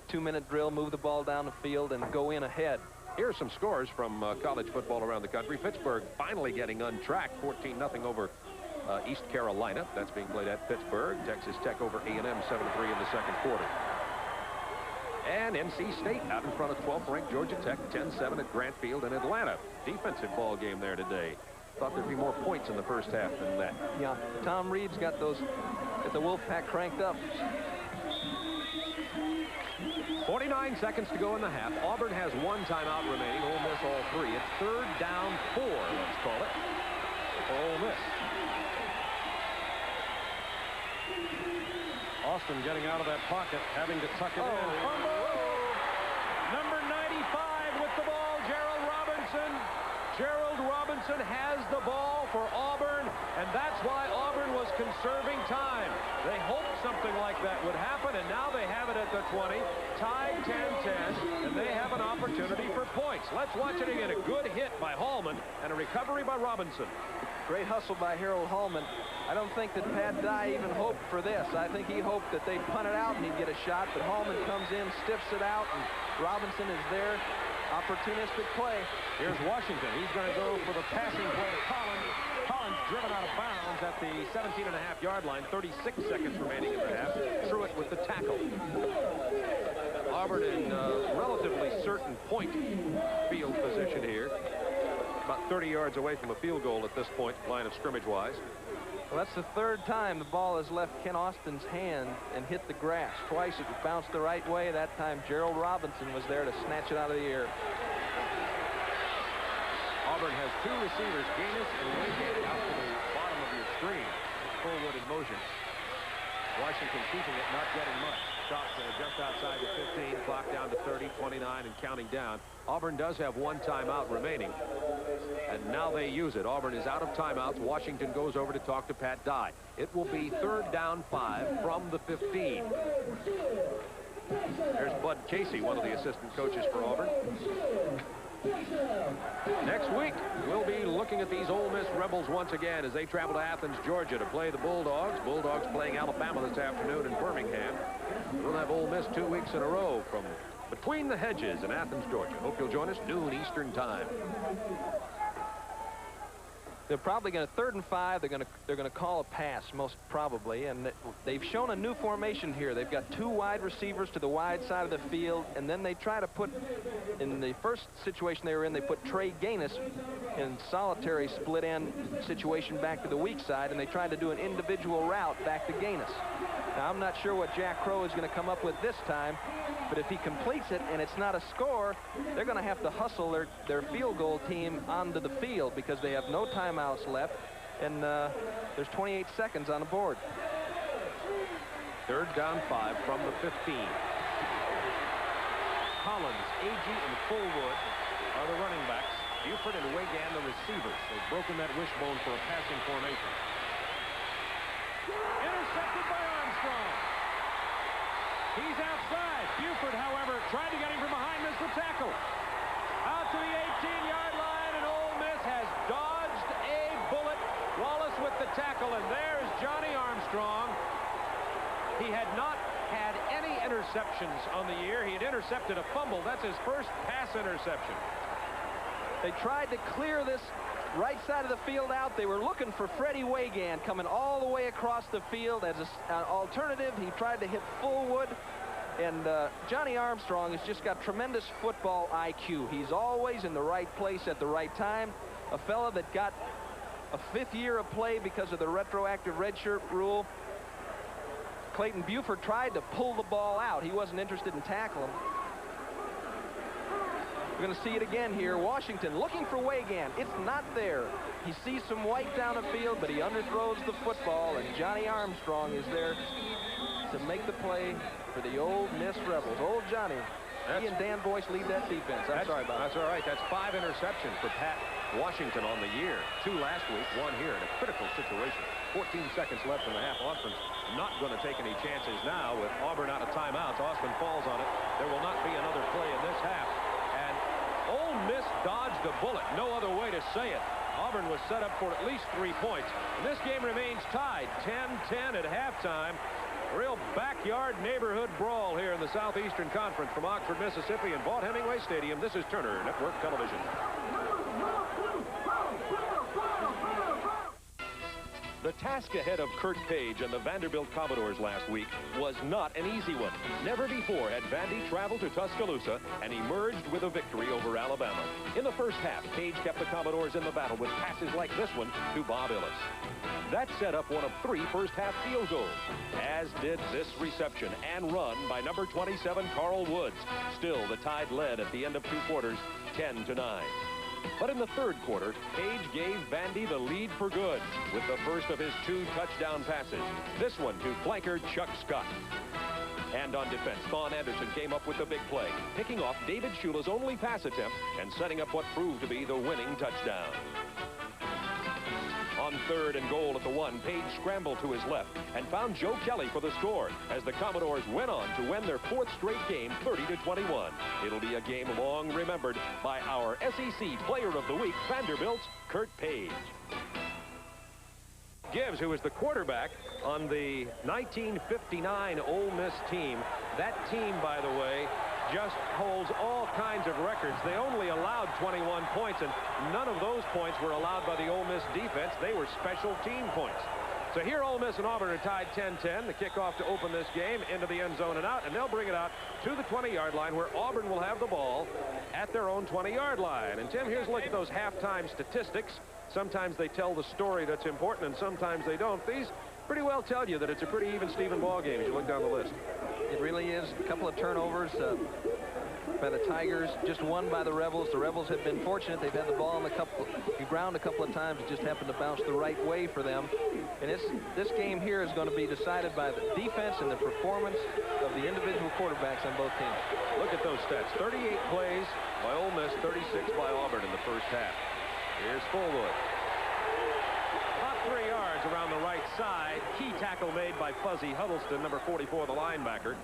2-minute drill, move the ball down the field, and go in ahead. Here are some scores from college football around the country. Pittsburgh finally getting untracked, 14-0 over East Carolina. That's being played at Pittsburgh. Texas Tech over A&M, 7-3 in the second quarter. And NC State out in front of 12th ranked Georgia Tech, 10-7 at Grant Field in Atlanta. Defensive ball game there today. Thought there'd be more points in the first half than that. Yeah, Tom Reed's got the Wolfpack cranked up. 49 seconds to go in the half. Auburn has 1 timeout remaining. Ole Miss all 3. It's third down 4, let's call it, for Ole Miss. Austin getting out of that pocket, having to tuck it in. Number 95 with the ball, Gerald Robinson. Gerald Robinson has the ball for Auburn, and that's why Auburn was conserving time. They hoped something like that would happen, and now they have it at the 20, tied 10-10, and they have an opportunity for points. Let's watch it again. A good hit by Hallman and a recovery by Robinson. Great hustle by Harold Hallman. I don't think that Pat Dye even hoped for this. I think he hoped that they'd punt it out and he'd get a shot, but Hallman comes in, stiffs it out, and Robinson is there. Opportunistic play. Here's Washington. He's going to go for the passing play to Collins. Collins driven out of bounds at the 17.5-yard line. 36 seconds remaining in the half. Threw it with the tackle. Auburn in relatively certain point field position here. About 30 yards away from a field goal at this point, line of scrimmage-wise. Well, that's the third time the ball has left Ken Austin's hand and hit the grass. Twice it bounced the right way. That time Gerald Robinson was there to snatch it out of the air. Auburn has 2 receivers, Gaines and Wingate, out to the bottom of your screen. Fullwood in motion. Washington keeping it, not getting much. Stops just outside the 15, clock down to 30, 29, and counting down. Auburn does have 1 timeout remaining, and now they use it. Auburn is out of timeouts. Washington goes over to talk to Pat Dye. It will be third down 5 from the 15. There's Bud Casey, one of the assistant coaches for Auburn. Next week, we'll be looking at these Ole Miss Rebels once again as they travel to Athens, Georgia to play the Bulldogs. Bulldogs playing Alabama this afternoon in Birmingham. We'll have Ole Miss 2 weeks in a row from Between the Hedges in Athens, Georgia. Hope you'll join us noon Eastern time. They're probably going to 3rd and 5. They're going to call a pass most probably, and they've shown a new formation here. They've got 2 wide receivers to the wide side of the field, and then they try to put, in the first situation they were in, they put Trey Gaines in solitary split end situation back to the weak side, and they tried to do an individual route back to Gaines. Now, I'm not sure what Jack Crow is going to come up with this time, but if he completes it and it's not a score, they're going to have to hustle their field goal team onto the field because they have no timeouts left, and there's 28 seconds on the board. Third down 5 from the 15. Collins, Agee, and Fullwood are the running backs. Buford and Wegan the receivers. They've broken that wishbone for a passing formation. Intercepted by Armstrong. He's outside. Buford, however, tried to get him from behind, missed the tackle. Out to the 18-yard line, and Ole Miss has dodged a bullet. Wallace with the tackle, and there's Johnny Armstrong. He had not had any interceptions on the year. He had intercepted a fumble. That's his first pass interception. They tried to clear this right side of the field out. They were looking for Freddie Wegan coming all the way across the field as an alternative. He tried to hit Fullwood, and Johnny Armstrong has just got tremendous football IQ. He's always in the right place at the right time. a fella that got a 5th year of play because of the retroactive redshirt rule. Clayton Buford tried to pull the ball out. He wasn't interested in tackling. We're going to see it again here. Washington looking for Wagan. It's not there. He sees some white down the field, but he underthrows the football, and Johnny Armstrong is there to make the play for the Ole Miss Rebels. Old Johnny. He and Dan Boyce lead that defense. I'm sorry about that. That's all right. That's 5 interceptions for Pat Washington on the year. 2 last week, 1 here in a critical situation. 14 seconds left in the half. Auburn's not going to take any chances now with Auburn out of timeouts. Austin falls on it. There will not be another play in this half. And Ole Miss dodged a bullet. No other way to say it. Auburn was set up for at least 3 points. And this game remains tied 10-10 at halftime. Real backyard neighborhood brawl here in the Southeastern Conference from Oxford, Mississippi and Vaught-Hemingway Stadium. This is Turner Network Television. The task ahead of Kurt Page and the Vanderbilt Commodores last week was not an easy one. Never before had Vandy traveled to Tuscaloosa and emerged with a victory over Alabama. In the first half, Page kept the Commodores in the battle with passes like this one to Bob Illis. That set up one of 3 first-half field goals, as did this reception and run by number 27, Carl Woods. Still, the Tide led at the end of 2 quarters, 10-9. But in the 3rd quarter, Page gave Vandy the lead for good with the first of his 2 touchdown passes. This one to flanker Chuck Scott. And on defense, Thon Anderson came up with the big play, picking off David Shula's only pass attempt and setting up what proved to be the winning touchdown. On 3rd and goal at the 1, Page scrambled to his left and found Joe Kelly for the score as the Commodores went on to win their 4th straight game 30-21. It'll be a game long remembered by our SEC Player of the Week, Vanderbilt's Kurt Page. Gibbs, who was the quarterback on the 1959 Ole Miss team. That team, by the way, just holds all kinds of records. They only allowed 21 points, and none of those points were allowed by the Ole Miss defense. They were special team points. So here Ole Miss and Auburn are tied 10-10. The kickoff to open this game into the end zone and out, and they'll bring it out to the 20-yard line where Auburn will have the ball at their own 20-yard line. And Tim, here's a look at those halftime statistics. Sometimes they tell the story that's important, and sometimes they don't. These pretty well tell you that it's a pretty even-Steven ball game as you look down the list. It really is. A couple of turnovers by the Tigers, just one by the Rebels. The Rebels have been fortunate. They've had the ball on the ground a couple of times. It just happened to bounce the right way for them. And this game here is going to be decided by the defense and the performance of the individual quarterbacks on both teams. Look at those stats. 38 plays by Ole Miss, 36 by Auburn in the first half. Here's Fullwood. About 3 yards around the right side. Key tackle made by Fuzzy Huddleston, number 44, the linebacker.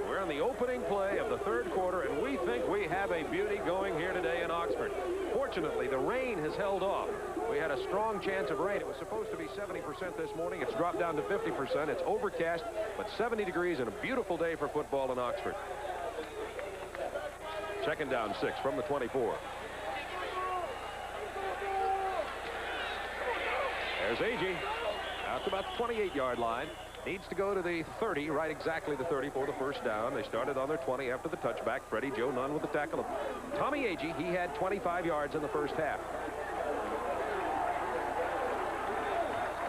We're in the opening play of the 3rd quarter, and we think we have a beauty going here today in Oxford. Fortunately, the rain has held off. We had a strong chance of rain. It was supposed to be 70% this morning. It's dropped down to 50%. It's overcast, but 70 degrees and a beautiful day for football in Oxford. 2nd down 6 from the 24. There's Agee out to about the 28-yard line. Needs to go to the 30, right exactly the 30 for the first down. They started on their 20 after the touchback. Freddie Joe Nunn with the tackle. Tommy Agee, he had 25 yards in the first half.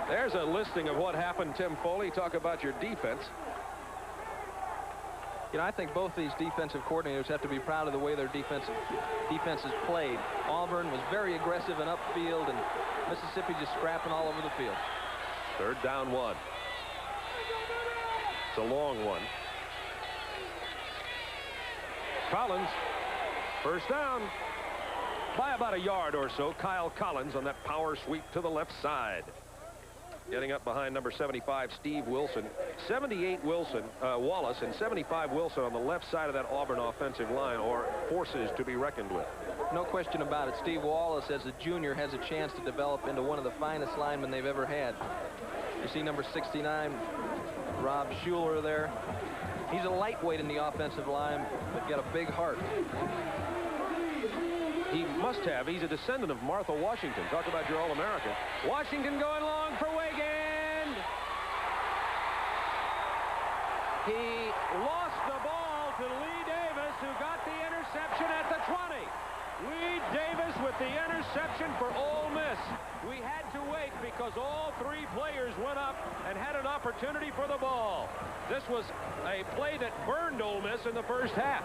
There's a listing of what happened, Tim Foley. Talk about your defense. You know, I think both these defensive coordinators have to be proud of the way their defenses played. Auburn was very aggressive and upfield, and Mississippi just scrapping all over the field. 3rd down 1. It's a long one. Collins, first down by about a yard or so. Kyle Collins on that power sweep to the left side. Getting up behind number 75, Steve Wilson. 78 Wallace, and 75 Wilson on the left side of that Auburn offensive line are forces to be reckoned with. No question about it. Steve Wallace, as a junior, has a chance to develop into one of the finest linemen they've ever had. You see number 69, Rob Schuler there. He's a lightweight in the offensive line, but got a big heart. He must have. He's a descendant of Martha Washington. Talk about your All-American. Washington going long for Wiegand. He lost the ball to Lee Davis, who got the interception at the 20. Lee Davis with the interception for Ole Miss. We had to wait because all three players went up and had an opportunity for the ball. This was a play that burned Ole Miss in the first half.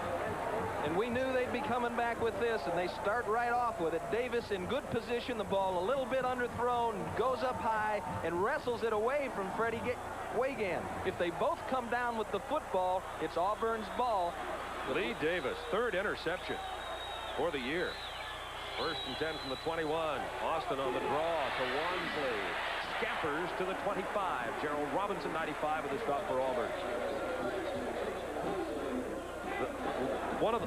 And we knew they'd be coming back with this, and they start right off with it. Davis in good position, the ball a little bit underthrown, goes up high, and wrestles it away from Freddie Wagan. If they both come down with the football, it's Auburn's ball. Lee Davis, third interception for the year. 1st and 10 from the 21. Austin on the draw to Wansley. Scampers to the 25. Gerald Robinson, 95, with a stop for Auburn.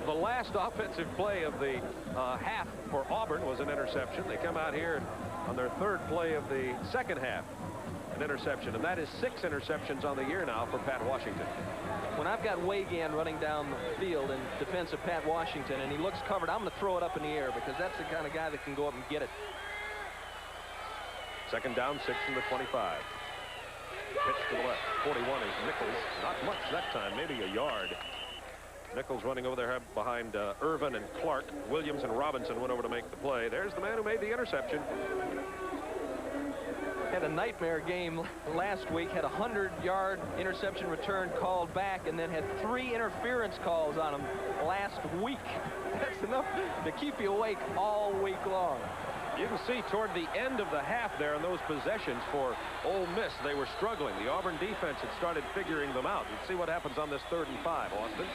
The last offensive play of the half for Auburn was an interception. They come out here on their third play of the second half. An interception, and that is 6 interceptions on the year now for Pat Washington. When I've got Wagan running down the field in defense of Pat Washington and he looks covered, I'm going to throw it up in the air because that's the kind of guy that can go up and get it. 2nd down, 6 from the 25. Pitch to the left. 41 is Nichols. Not much that time, maybe a yard. Nichols running over there behind Irvin and Clark. Williams and Robinson went over to make the play. There's the man who made the interception. Had a nightmare game last week, had a 100-yard interception return called back, and then had 3 interference calls on him last week. That's enough to keep you awake all week long. You can see toward the end of the half there in those possessions for Ole Miss, they were struggling. The Auburn defense had started figuring them out. Let's see what happens on this 3rd and 5, Austin.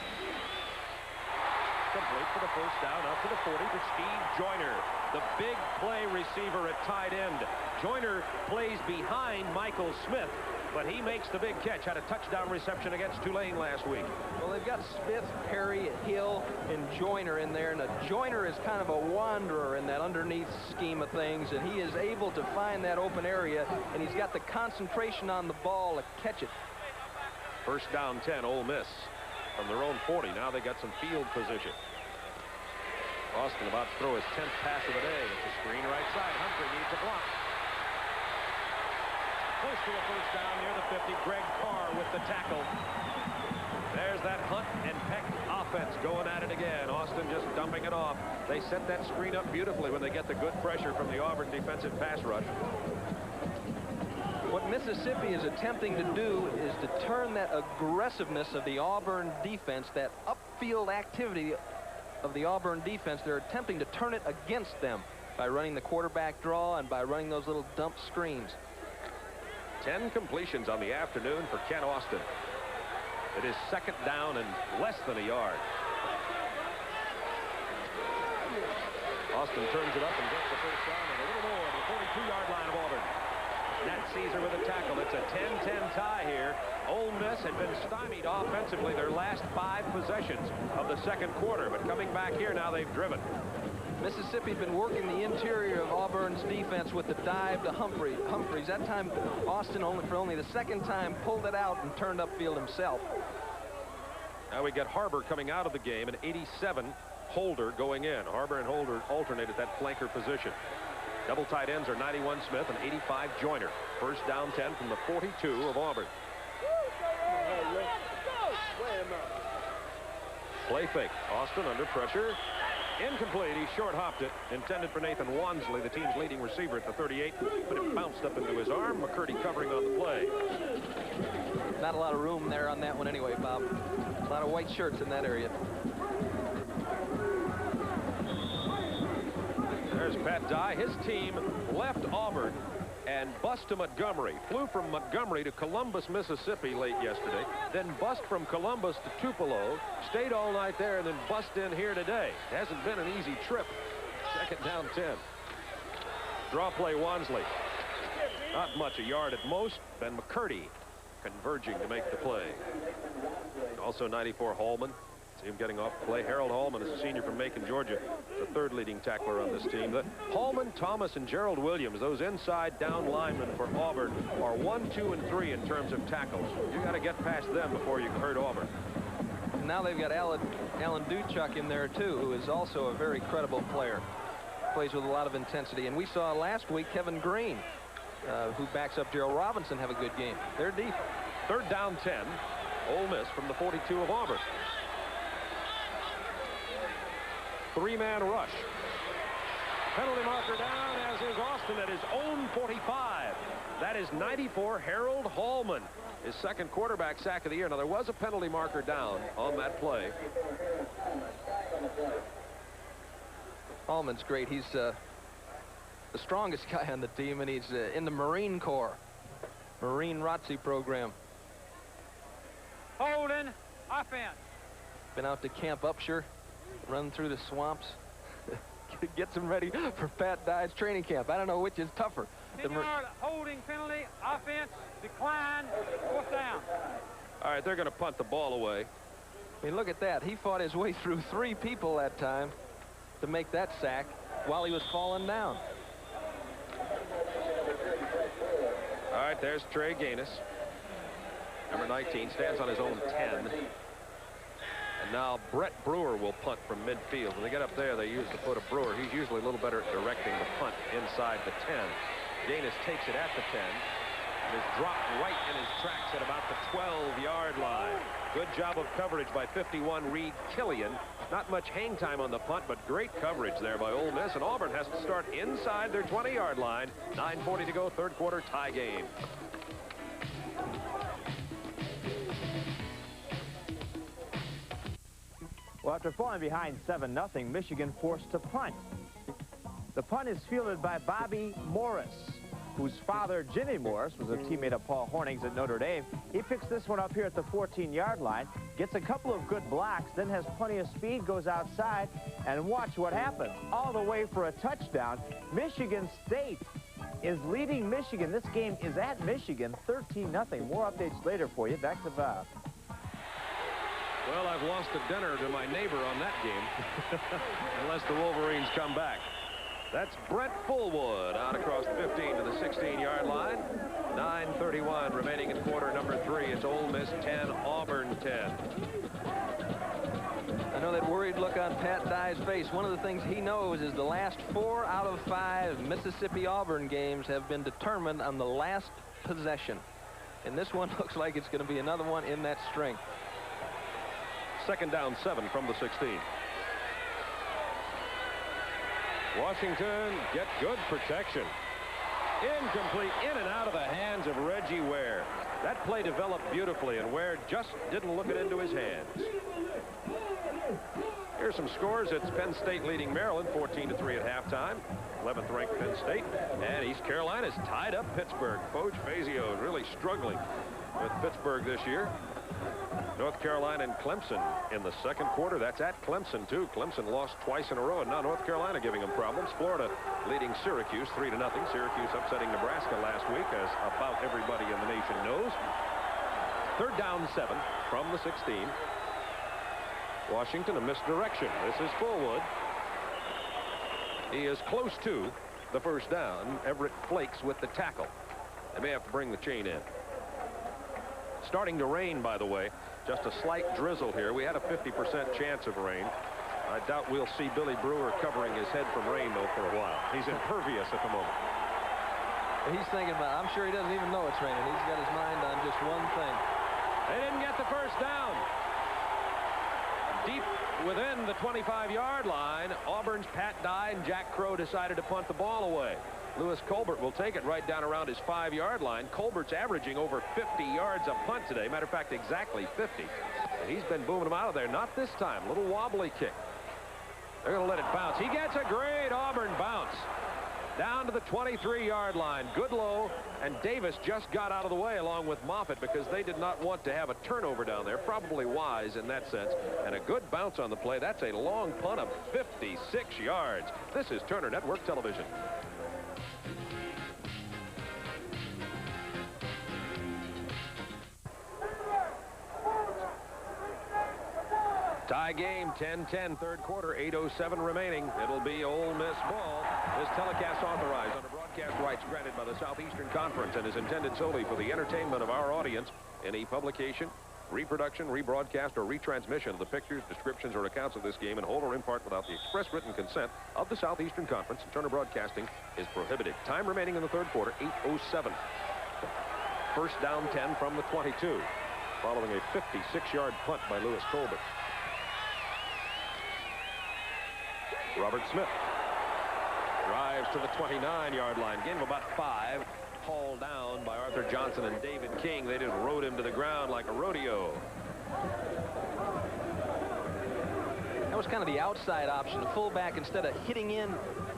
Complete for the first down, up to the 40 for Steve Joyner, the big play receiver at tight end. Joyner plays behind Michael Smith, but he makes the big catch. Had a touchdown reception against Tulane last week. Well, they've got Smith, Perry, Hill, and Joyner in there, and Joyner is kind of a wanderer in that underneath scheme of things, and he is able to find that open area, and he's got the concentration on the ball to catch it. 1st down 10, Ole Miss. From their own 40. Now they got some field position. Austin about to throw his 10th pass of the day. It's a screen right side. Humphrey needs a block. Close to a first down near the 50. Greg Carr with the tackle. There's that Hunt and Peck offense going at it again. Austin just dumping it off. They set that screen up beautifully when they get the good pressure from the Auburn defensive pass rush. What Mississippi is attempting to do is to turn that aggressiveness of the Auburn defense, that upfield activity of the Auburn defense, they're attempting to turn it against them by running the quarterback draw and by running those little dump screens. 10 completions on the afternoon for Ken Austin. It is 2nd down and less than a yard. Austin turns it up and gets the first down and a little more on the 42-yard line of Auburn. Nat Caesar with a tackle. It's a 10-10 tie here. Ole Miss had been stymied offensively their last 5 possessions of the 2nd quarter, but coming back here now they've driven. Mississippi's been working the interior of Auburn's defense with the dive to Humphreys. That time Austin for only the 2nd time pulled it out and turned upfield himself. Now we got Harbor coming out of the game, and 87 Holder going in. Harbor and Holder alternate at that flanker position. Double tight ends are 91 Smith and 85 Joyner. 1st down 10 from the 42 of Auburn. Play fake. Austin under pressure. Incomplete. He short hopped it. Intended for Nathan Wansley, the team's leading receiver at the 38, but it bounced up into his arm. McCurdy covering on the play. Not a lot of room there on that one anyway, Bob. A lot of white shirts in that area. There's Pat Dye. His team left Auburn and bust to Montgomery. Flew from Montgomery to Columbus, Mississippi late yesterday. Then bust from Columbus to Tupelo. Stayed all night there and then bust in here today. It hasn't been an easy trip. 2nd down 10. Draw play Wansley. Not much, a yard at most. Ben McCurdy converging to make the play. Also 94 Hallman. See him getting off the play. Harold Hallman is a senior from Macon, Georgia, the 3rd leading tackler on this team. Hallman, Thomas, and Gerald Williams, those inside down linemen for Auburn, are 1, 2, and 3 in terms of tackles. You got to get past them before you can hurt Auburn. Now they've got Alan Duchuk in there too, who is also a very credible player. Plays with a lot of intensity. And we saw last week Kevin Green, who backs up Gerald Robinson, have a good game. They're deep. 3rd down 10. Ole Miss from the 42 of Auburn. 3-man rush. Penalty marker down, as is Austin at his own 45. That is 94, Harold Hallman, his second quarterback sack of the year. Now, there was a penalty marker down on that play. Hallman's great. He's the strongest guy on the team, and he's in the Marine Corps, Marine ROTC program. Holding, offense. Been out to Camp Upshur, run through the swamps. Gets him ready for Pat Dye's training camp. I don't know which is tougher. 10-yard holding penalty, offense, decline, 4th down. All right, they're going to punt the ball away. I mean, look at that. He fought his way through 3 people that time to make that sack while he was falling down. All right, there's Trey Gaines. Number 19 stands on his own 10. And now Brett Brewer will punt from midfield. When they get up there, they use the foot of Brewer. He's usually a little better at directing the punt inside the 10. Gaines takes it at the 10 and is dropped right in his tracks at about the 12-yard line. Good job of coverage by 51 Reed Killian. Not much hang time on the punt, but great coverage there by Ole Miss. And Auburn has to start inside their 20-yard line. 9:40 to go, third quarter tie game. Well, after falling behind 7-0, Michigan forced to punt. The punt is fielded by Bobby Morris, whose father, Jimmy Morris, was a teammate of Paul Horning's at Notre Dame. He picks this one up here at the 14-yard line, gets a couple of good blocks, then has plenty of speed, goes outside, and watch what happens. All the way for a touchdown. Michigan State is leading Michigan. This game is at Michigan, 13-0. More updates later for you. Back to Bob. Well, I've lost a dinner to my neighbor on that game, unless the Wolverines come back. That's Brett Fullwood out across the 15 to the 16-yard line. 9:31 remaining in quarter number 3. It's Ole Miss 10, Auburn 10. I know that worried look on Pat Dye's face. One of the things he knows is the last 4 out of 5 Mississippi-Auburn games have been determined on the last possession. And this one looks like it's going to be another one in that string. Second down 7 from the 16. Washington get good protection. Incomplete, in and out of the hands of Reggie Ware. That play developed beautifully, and Ware just didn't look it into his hands. Here's some scores. It's Penn State leading Maryland 14-3 at halftime. 11th ranked Penn State, and East Carolina's tied up Pittsburgh. Coach Fazio is really struggling with Pittsburgh this year. North Carolina and Clemson in the second quarter. That's at Clemson, too. Clemson lost twice in a row, and now North Carolina giving them problems. Florida leading Syracuse 3-0. Syracuse upsetting Nebraska last week, as about everybody in the nation knows. Third down 7 from the 16. Washington, a misdirection. This is Fullwood. He is close to the first down. Everett Flakes with the tackle. They may have to bring the chain in. Starting to rain, by the way. Just a slight drizzle here. We had a 50% chance of rain. I doubt we'll see Billy Brewer covering his head from rain, though, for a while. He's impervious at the moment. He's thinking about it. I'm sure he doesn't even know it's raining. He's got his mind on just one thing. They didn't get the first down. Deep within the 25-yard line, Auburn's Pat Dye and Jack Crow decided to punt the ball away. Lewis Colbert will take it right down around his 5-yard line. Colbert's averaging over 50 yards a punt today. Matter of fact, exactly 50. And he's been booming them out of there. Not this time. A little wobbly kick. They're going to let it bounce. He gets a great Auburn bounce. Down to the 23-yard line. Goodlow and Davis just got out of the way along with Moffitt because they did not want to have a turnover down there. Probably wise in that sense. And a good bounce on the play. That's a long punt of 56 yards. This is Turner Network Television. Tie game, 10-10, third quarter, 8:07 remaining. It'll be Ole Miss ball. This telecast authorized under broadcast rights granted by the Southeastern Conference and is intended solely for the entertainment of our audience. Any publication, reproduction, rebroadcast, or retransmission of the pictures, descriptions, or accounts of this game in whole or in part without the express written consent of the Southeastern Conference and Turner Broadcasting is prohibited. Time remaining in the third quarter, 8:07. First down 10 from the 22, following a 56-yard punt by Lewis Colbert. Robert Smith Drives to the 29-yard line. Gain of about 5. Hauled down by Arthur Johnson and David King. They just rode him to the ground like a rodeo. That was kind of the outside option. The fullback, instead of hitting in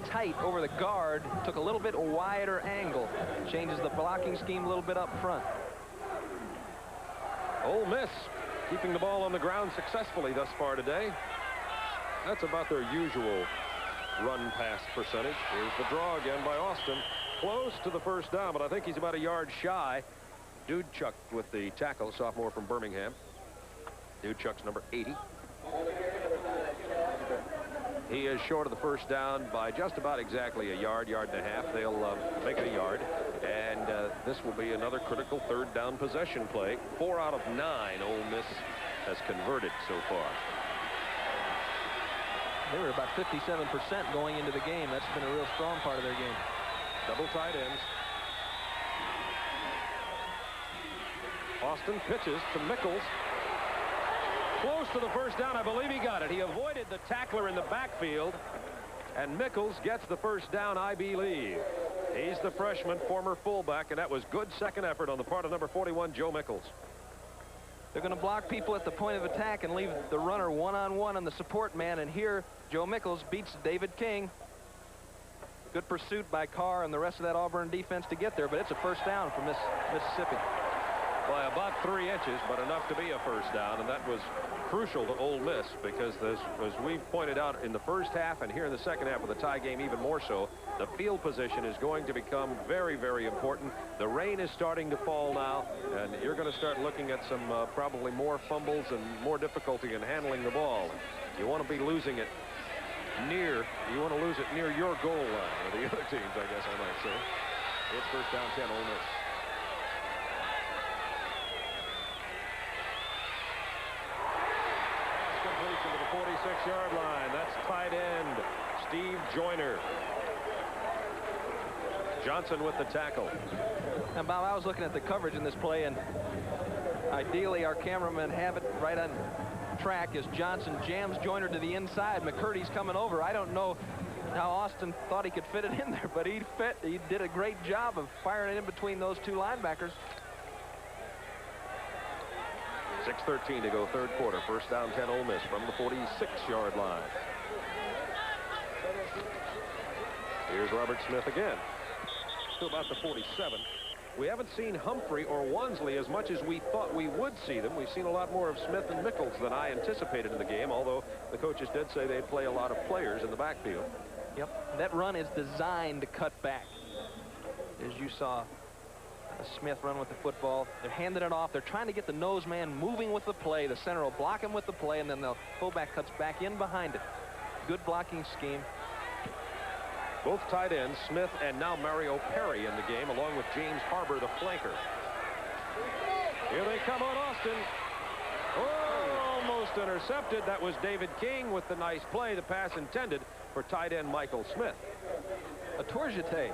tight over the guard, took a little bit wider angle. Changes the blocking scheme a little bit up front. Ole Miss keeping the ball on the ground successfully thus far today. That's about their usual run-pass percentage. Here's the draw again by Austin. Close to the first down, but I think he's about a yard shy. Dudchuk with the tackle, sophomore from Birmingham. Dudchuk's number 80. He is short of the first down by just about exactly a yard, yard and a half. They'll make it a yard, and this will be another critical third down possession play. 4 out of 9 Ole Miss has converted so far. They were about 57% going into the game. That's been a real strong part of their game. Double tight ends. Austin pitches to Mickles. Close to the first down. I believe he got it. He avoided the tackler in the backfield, and Mickles gets the first down, I believe. He's the freshman, former fullback, and that was good second effort on the part of number 41, Joe Mickles. They're going to block people at the point of attack and leave the runner one-on-one on the support man, and here Joe Mickles beats David King. Good pursuit by Carr and the rest of that Auburn defense to get there, but it's a first down for Mississippi. By about 3 inches, but enough to be a first down, and that was crucial to Ole Miss because, as we pointed out in the first half and here in the second half of the tie game even more so, the field position is going to become very, very important. The rain is starting to fall now, and you're going to start looking at some probably more fumbles and more difficulty in handling the ball. You want to be losing it near, you want to lose it near your goal line, or the other teams, I guess I might say. It's first down 10, Ole Miss. Completion to the 46-yard line. That's tight end Steve Joyner. Johnson with the tackle. And Bob, I was looking at the coverage in this play, and ideally our cameramen have it right on track as Johnson jams Joyner to the inside. McCurdy's coming over. I don't know how Austin thought he could fit it in there, but he did a great job of firing it in between those two linebackers. 6:13 to go, third quarter. First down 10 Ole Miss from the 46-yard line. Here's Robert Smith again. To about the 47. We haven't seen Humphrey or Wansley as much as we thought we would see them. We've seen a lot more of Smith and Mickles than I anticipated in the game, although the coaches did say they'd play a lot of players in the backfield. Yep, that run is designed to cut back. As you saw Smith run with the football, they're handing it off. They're trying to get the nose man moving with the play. The center will block him with the play, and then the fullback cuts back in behind it. Good blocking scheme. Both tight ends, Smith and now Mario Perry in the game, along with James Harbor, the flanker. Here they come on Austin. Oh, almost intercepted. That was David King with the nice play. The pass intended for tight end Michael Smith. A tourjete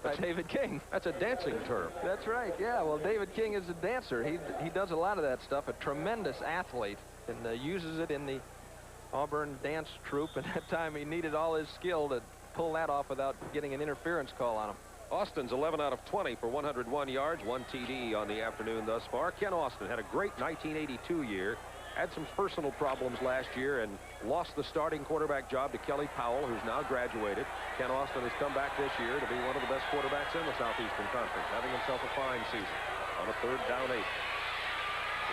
by David King. That's a dancing term. That's right, yeah. Well, David King is a dancer. He does a lot of that stuff. A tremendous athlete, and uses it in the Auburn dance troupe, and that time he needed all his skill to pull that off without getting an interference call on him. Austin's 11 out of 20 for 101 yards, 1 TD on the afternoon thus far. Ken Austin had a great 1982 year, had some personal problems last year, and lost the starting quarterback job to Kelly Powell, who's now graduated. Ken Austin has come back this year to be one of the best quarterbacks in the Southeastern Conference, having himself a fine season on a third down 8.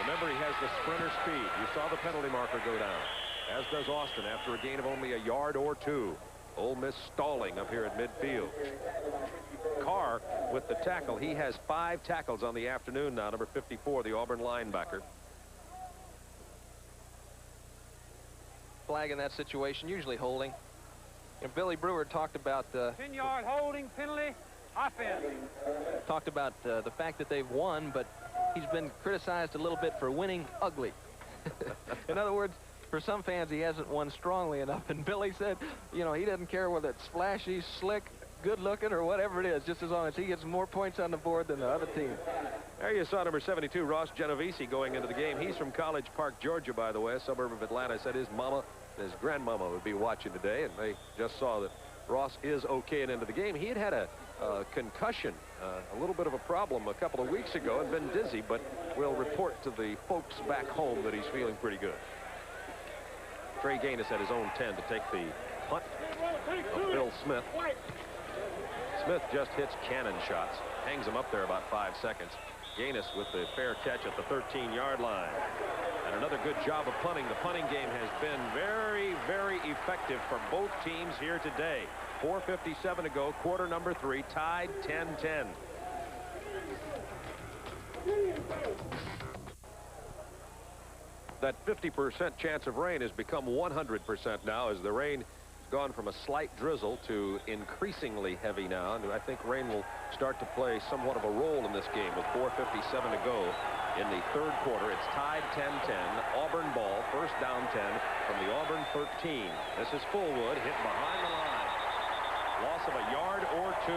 Remember, he has the sprinter speed. You saw the penalty marker go down, as does Austin after a gain of only a yard or 2. Ole Miss stalling up here at midfield. Carr with the tackle. He has 5 tackles on the afternoon now, number 54, the Auburn linebacker. Flag in that situation, usually holding. And Billy Brewer talked about the 10-yard holding penalty, offense. Talked about the fact that they've won, but he's been criticized a little bit for winning ugly. In other words, for some fans, he hasn't won strongly enough. And Billy said, you know, he doesn't care whether it's flashy, slick, good-looking, or whatever it is, just as long as he gets more points on the board than the other team. There you saw number 72, Ross Genovese, going into the game. He's from College Park, Georgia, by the way, a suburb of Atlanta. Said his mama and his grandmama would be watching today, and they just saw that Ross is okay and into the game. He had a concussion, a little bit of a problem a couple of weeks ago and been dizzy, but we'll report to the folks back home that he's feeling pretty good. Trey Gaines at his own 10 to take the punt of Bill Smith. Smith just hits cannon shots, hangs him up there about 5 seconds. Gaines with the fair catch at the 13-yard line. And another good job of punting. The punting game has been very, very effective for both teams here today. 4:57 to go, quarter number 3, tied 10-10. That 50% chance of rain has become 100% now as the rain has gone from a slight drizzle to increasingly heavy now. And I think rain will start to play somewhat of a role in this game with 4:57 to go in the third quarter. It's tied 10-10. Auburn ball, first down 10 from the Auburn 13. This is Fullwood, hit behind the line. Loss of a yard or 2.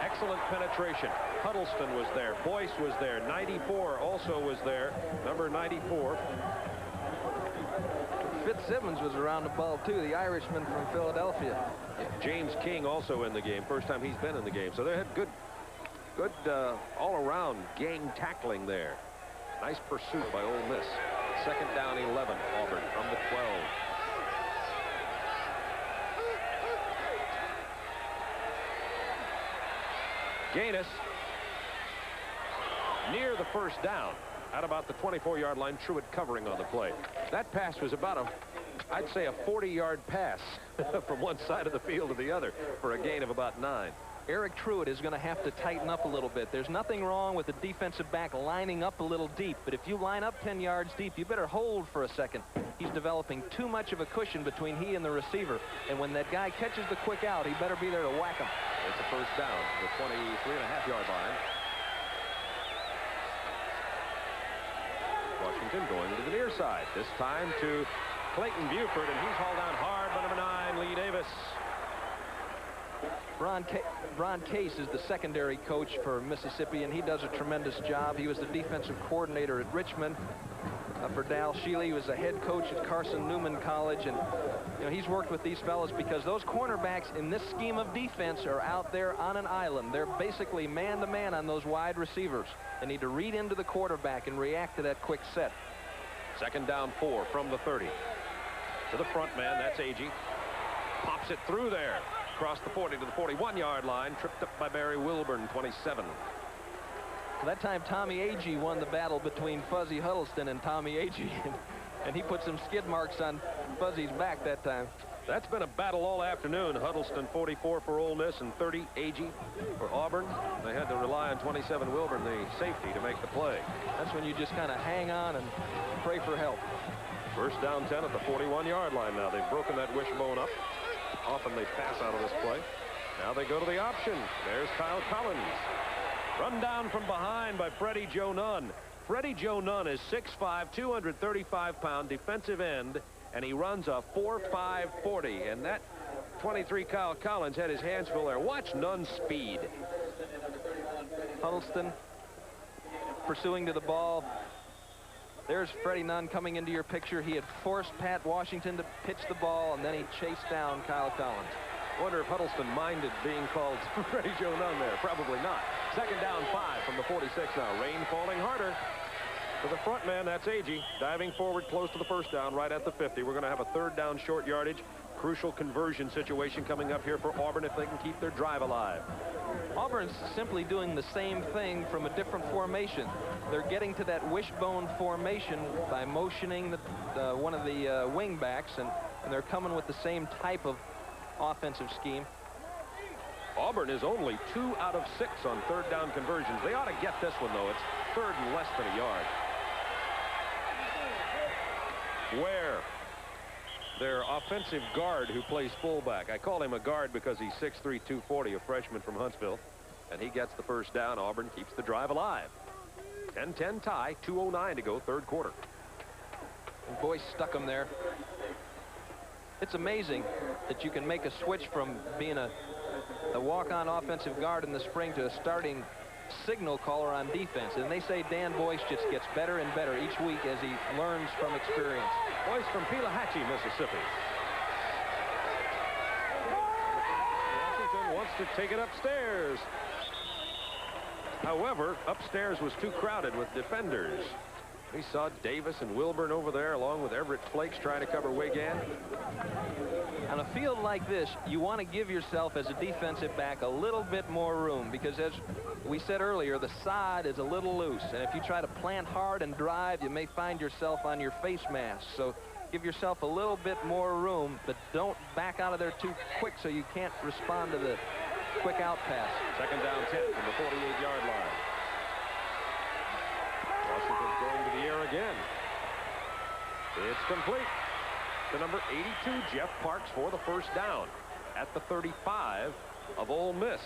Excellent penetration. Huddleston was there. Boyce was there. 94 also was there. Number 94. Fitzsimmons was around the ball, too, the Irishman from Philadelphia. James King also in the game. First time he's been in the game. So they had good all-around gang tackling there. Nice pursuit by Ole Miss. Second down 11, Auburn from the 12. Gaines near the first down at about the 24-yard line. Truitt covering on the play. That pass was about I'd say a 40-yard pass from one side of the field to the other for a gain of about 9. Eric Truitt is going to have to tighten up a little bit. There's nothing wrong with the defensive back lining up a little deep, but if you line up 10 yards deep, you better hold for a second. He's developing too much of a cushion between he and the receiver, and when that guy catches the quick out, he better be there to whack him. It's a first down, the 23.5-yard line. Washington going to the near side, this time to Clayton Buford, and he's hauled down hard by number 9, Lee Davis. Ron Case is the secondary coach for Mississippi, and he does a tremendous job. He was the defensive coordinator at Richmond for Dal Shealy. He was the head coach at Carson Newman College, and he's worked with these fellas because those cornerbacks in this scheme of defense are out there on an island. They're basically man-to-man on those wide receivers. They need to read into the quarterback and react to that quick set. Second down 4 from the 30. To the front man, that's Agee. Pops it through there. Across the 40 to the 41-yard line. Tripped up by Barry Wilburn, 27. That time, Tommy Agee won the battle between Fuzzy Huddleston and Tommy Agee. And he put some skid marks on Fuzzy's back that time. That's been a battle all afternoon. Huddleston 44 for Ole Miss and 30 Agee for Auburn. They had to rely on 27 Wilburn, the safety, to make the play. That's when you just kind of hang on and pray for help. First down 10 at the 41-yard line now. They've broken that wishbone up. Often they pass out of this play. Now they go to the option. There's Kyle Collins. Run down from behind by Freddie Joe Nunn. Freddie Joe Nunn is 6'5", 235-pound defensive end, and he runs a 4.5 40. And that 23 Kyle Collins had his hands full there. Watch Nunn's speed. Huddleston pursuing to the ball. There's Freddie Nunn coming into your picture. He had forced Pat Washington to pitch the ball, and then he chased down Kyle Collins. Wonder if Huddleston minded being called Freddie Joe Nunn there. Probably not. Second down 5 from the 46 now. Rain falling harder. To the front man, that's Agee. Diving forward close to the first down, right at the 50. We're going to have a third down short yardage. Crucial conversion situation coming up here for Auburn if they can keep their drive alive. Auburn's simply doing the same thing from a different formation. They're getting to that wishbone formation by motioning one of the wing backs, and they're coming with the same type of offensive scheme. Auburn is only 2 out of 6 on third down conversions. They ought to get this one, though. It's third and less than a yard. Where their offensive guard who plays fullback. I call him a guard because he's 6'3", 240, a freshman from Huntsville. And he gets the first down. Auburn keeps the drive alive. 10-10 tie, 2:09 to go, third quarter. And Boyce stuck him there. It's amazing that you can make a switch from being a walk-on offensive guard in the spring to a starting signal caller on defense. And they say Dan Boyce just gets better and better each week as he learns from experience. Boyce from Pelahatchie, Mississippi. to take it upstairs. However, upstairs was too crowded with defenders. We saw Davis and Wilburn over there, along with Everett Flakes trying to cover Wigan. On a field like this, you want to give yourself, as a defensive back, a little bit more room, because as we said earlier, the sod is a little loose, and if you try to plant hard and drive, you may find yourself on your face mask. So give yourself a little bit more room, but don't back out of there too quick so you can't respond to the quick out pass. Second down 10 from the 48-yard line. Washington's going to the air again. It's complete to number 82, Jeff Parks, for the first down at the 35 of Ole Miss.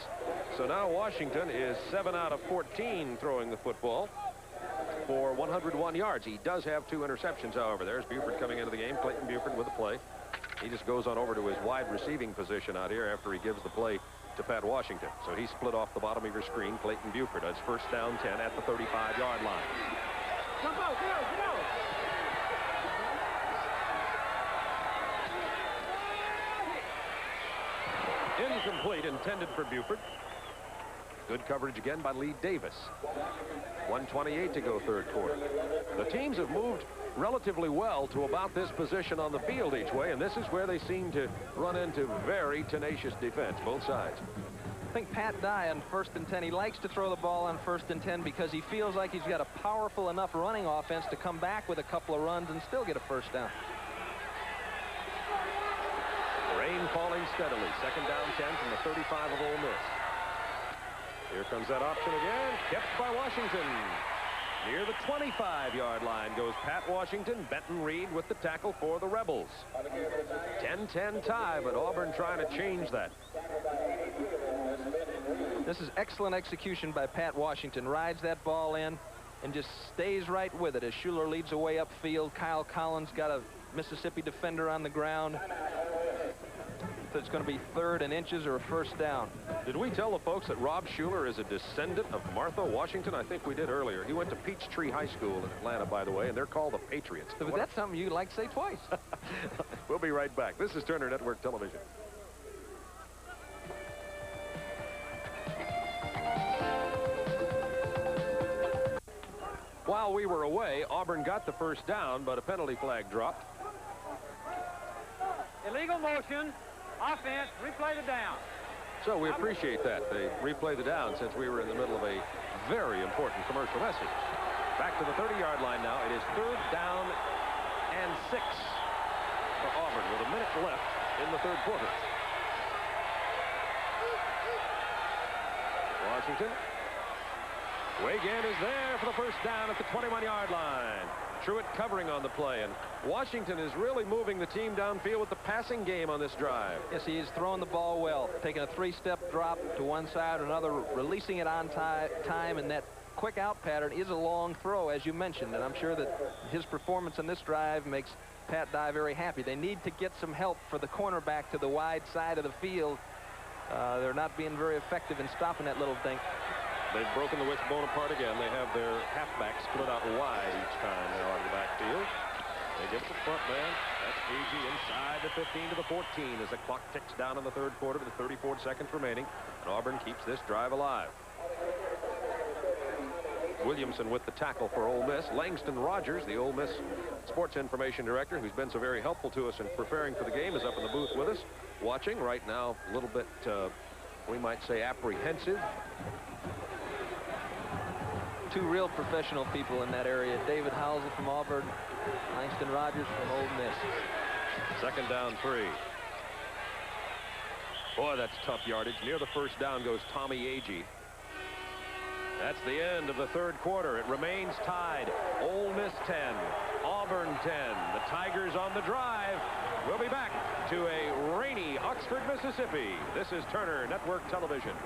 So now Washington is 7 out of 14 throwing the football for 101 yards. He does have 2 interceptions, however. There's Buford coming into the game. Clayton Buford with the play. He just goes on over to his wide receiving position out here after he gives the play to Pat Washington. So he split off the bottom of your screen. Clayton Buford has first down 10 at the 35-yard line. Come on, go. Incomplete, intended for Buford. Good coverage again by Lee Davis. 1:28 to go, third quarter. The teams have moved relatively well to about this position on the field each way, and this is where they seem to run into very tenacious defense, both sides. I think Pat Dye on 1st and 10, he likes to throw the ball on 1st and 10 because he feels like he's got a powerful enough running offense to come back with a couple of runs and still get a first down. Rain falling steadily. Second down 10 from the 35 of Ole Miss. Here comes that option again. Kept by Washington. Near the 25-yard line goes Pat Washington. Benton Reed with the tackle for the Rebels. 10-10 tie, but Auburn trying to change that. This is excellent execution by Pat Washington. Rides that ball in and just stays right with it as Schuler leads away upfield. Kyle Collins got a Mississippi defender on the ground. So it's going to be 3rd and inches or a first down. Did we tell the folks that Rob Schuler is a descendant of Martha Washington? I think we did earlier. He went to Peachtree High School in Atlanta, by the way, and they're called the Patriots. So that's something you'd like to say twice. We'll be right back. This is Turner Network Television. While we were away, Auburn got the first down, but a penalty flag dropped. Illegal motion. Offense, replay the down. So we appreciate that. They replay the down since we were in the middle of a very important commercial message. Back to the 30-yard line now. It is 3rd down and 6 for Auburn with a minute left in the third quarter. Washington. Wigan is there for the first down at the 21-yard line. Truitt covering on the play, and Washington is really moving the team downfield with the passing game on this drive. Yes, he is throwing the ball well, taking a 3-step drop to one side or another, releasing it on time, and that quick out pattern is a long throw, as you mentioned, and I'm sure that his performance on this drive makes Pat Dye very happy. They need to get some help for the cornerback to the wide side of the field. They're not being very effective in stopping that little thing. They've broken the wishbone apart again. They have their halfback split out wide each time they're on the backfield. They give it to the front man. That's Agee inside the 15 to the 14 as the clock ticks down in the third quarter with 34 seconds remaining. And Auburn keeps this drive alive. Williamson with the tackle for Ole Miss. Langston Rogers, the Ole Miss sports information director, who's been so very helpful to us in preparing for the game, is up in the booth with us, watching right now. A little bit, we might say, apprehensive. Two real professional people in that area. David Housel from Auburn, Langston Rogers from Ole Miss. Second down 3. Boy, that's tough yardage. Near the first down goes Tommy Agee. That's the end of the third quarter. It remains tied. Ole Miss 10, Auburn 10. The Tigers on the drive. We'll be back to a rainy Oxford, Mississippi. This is Turner Network Television.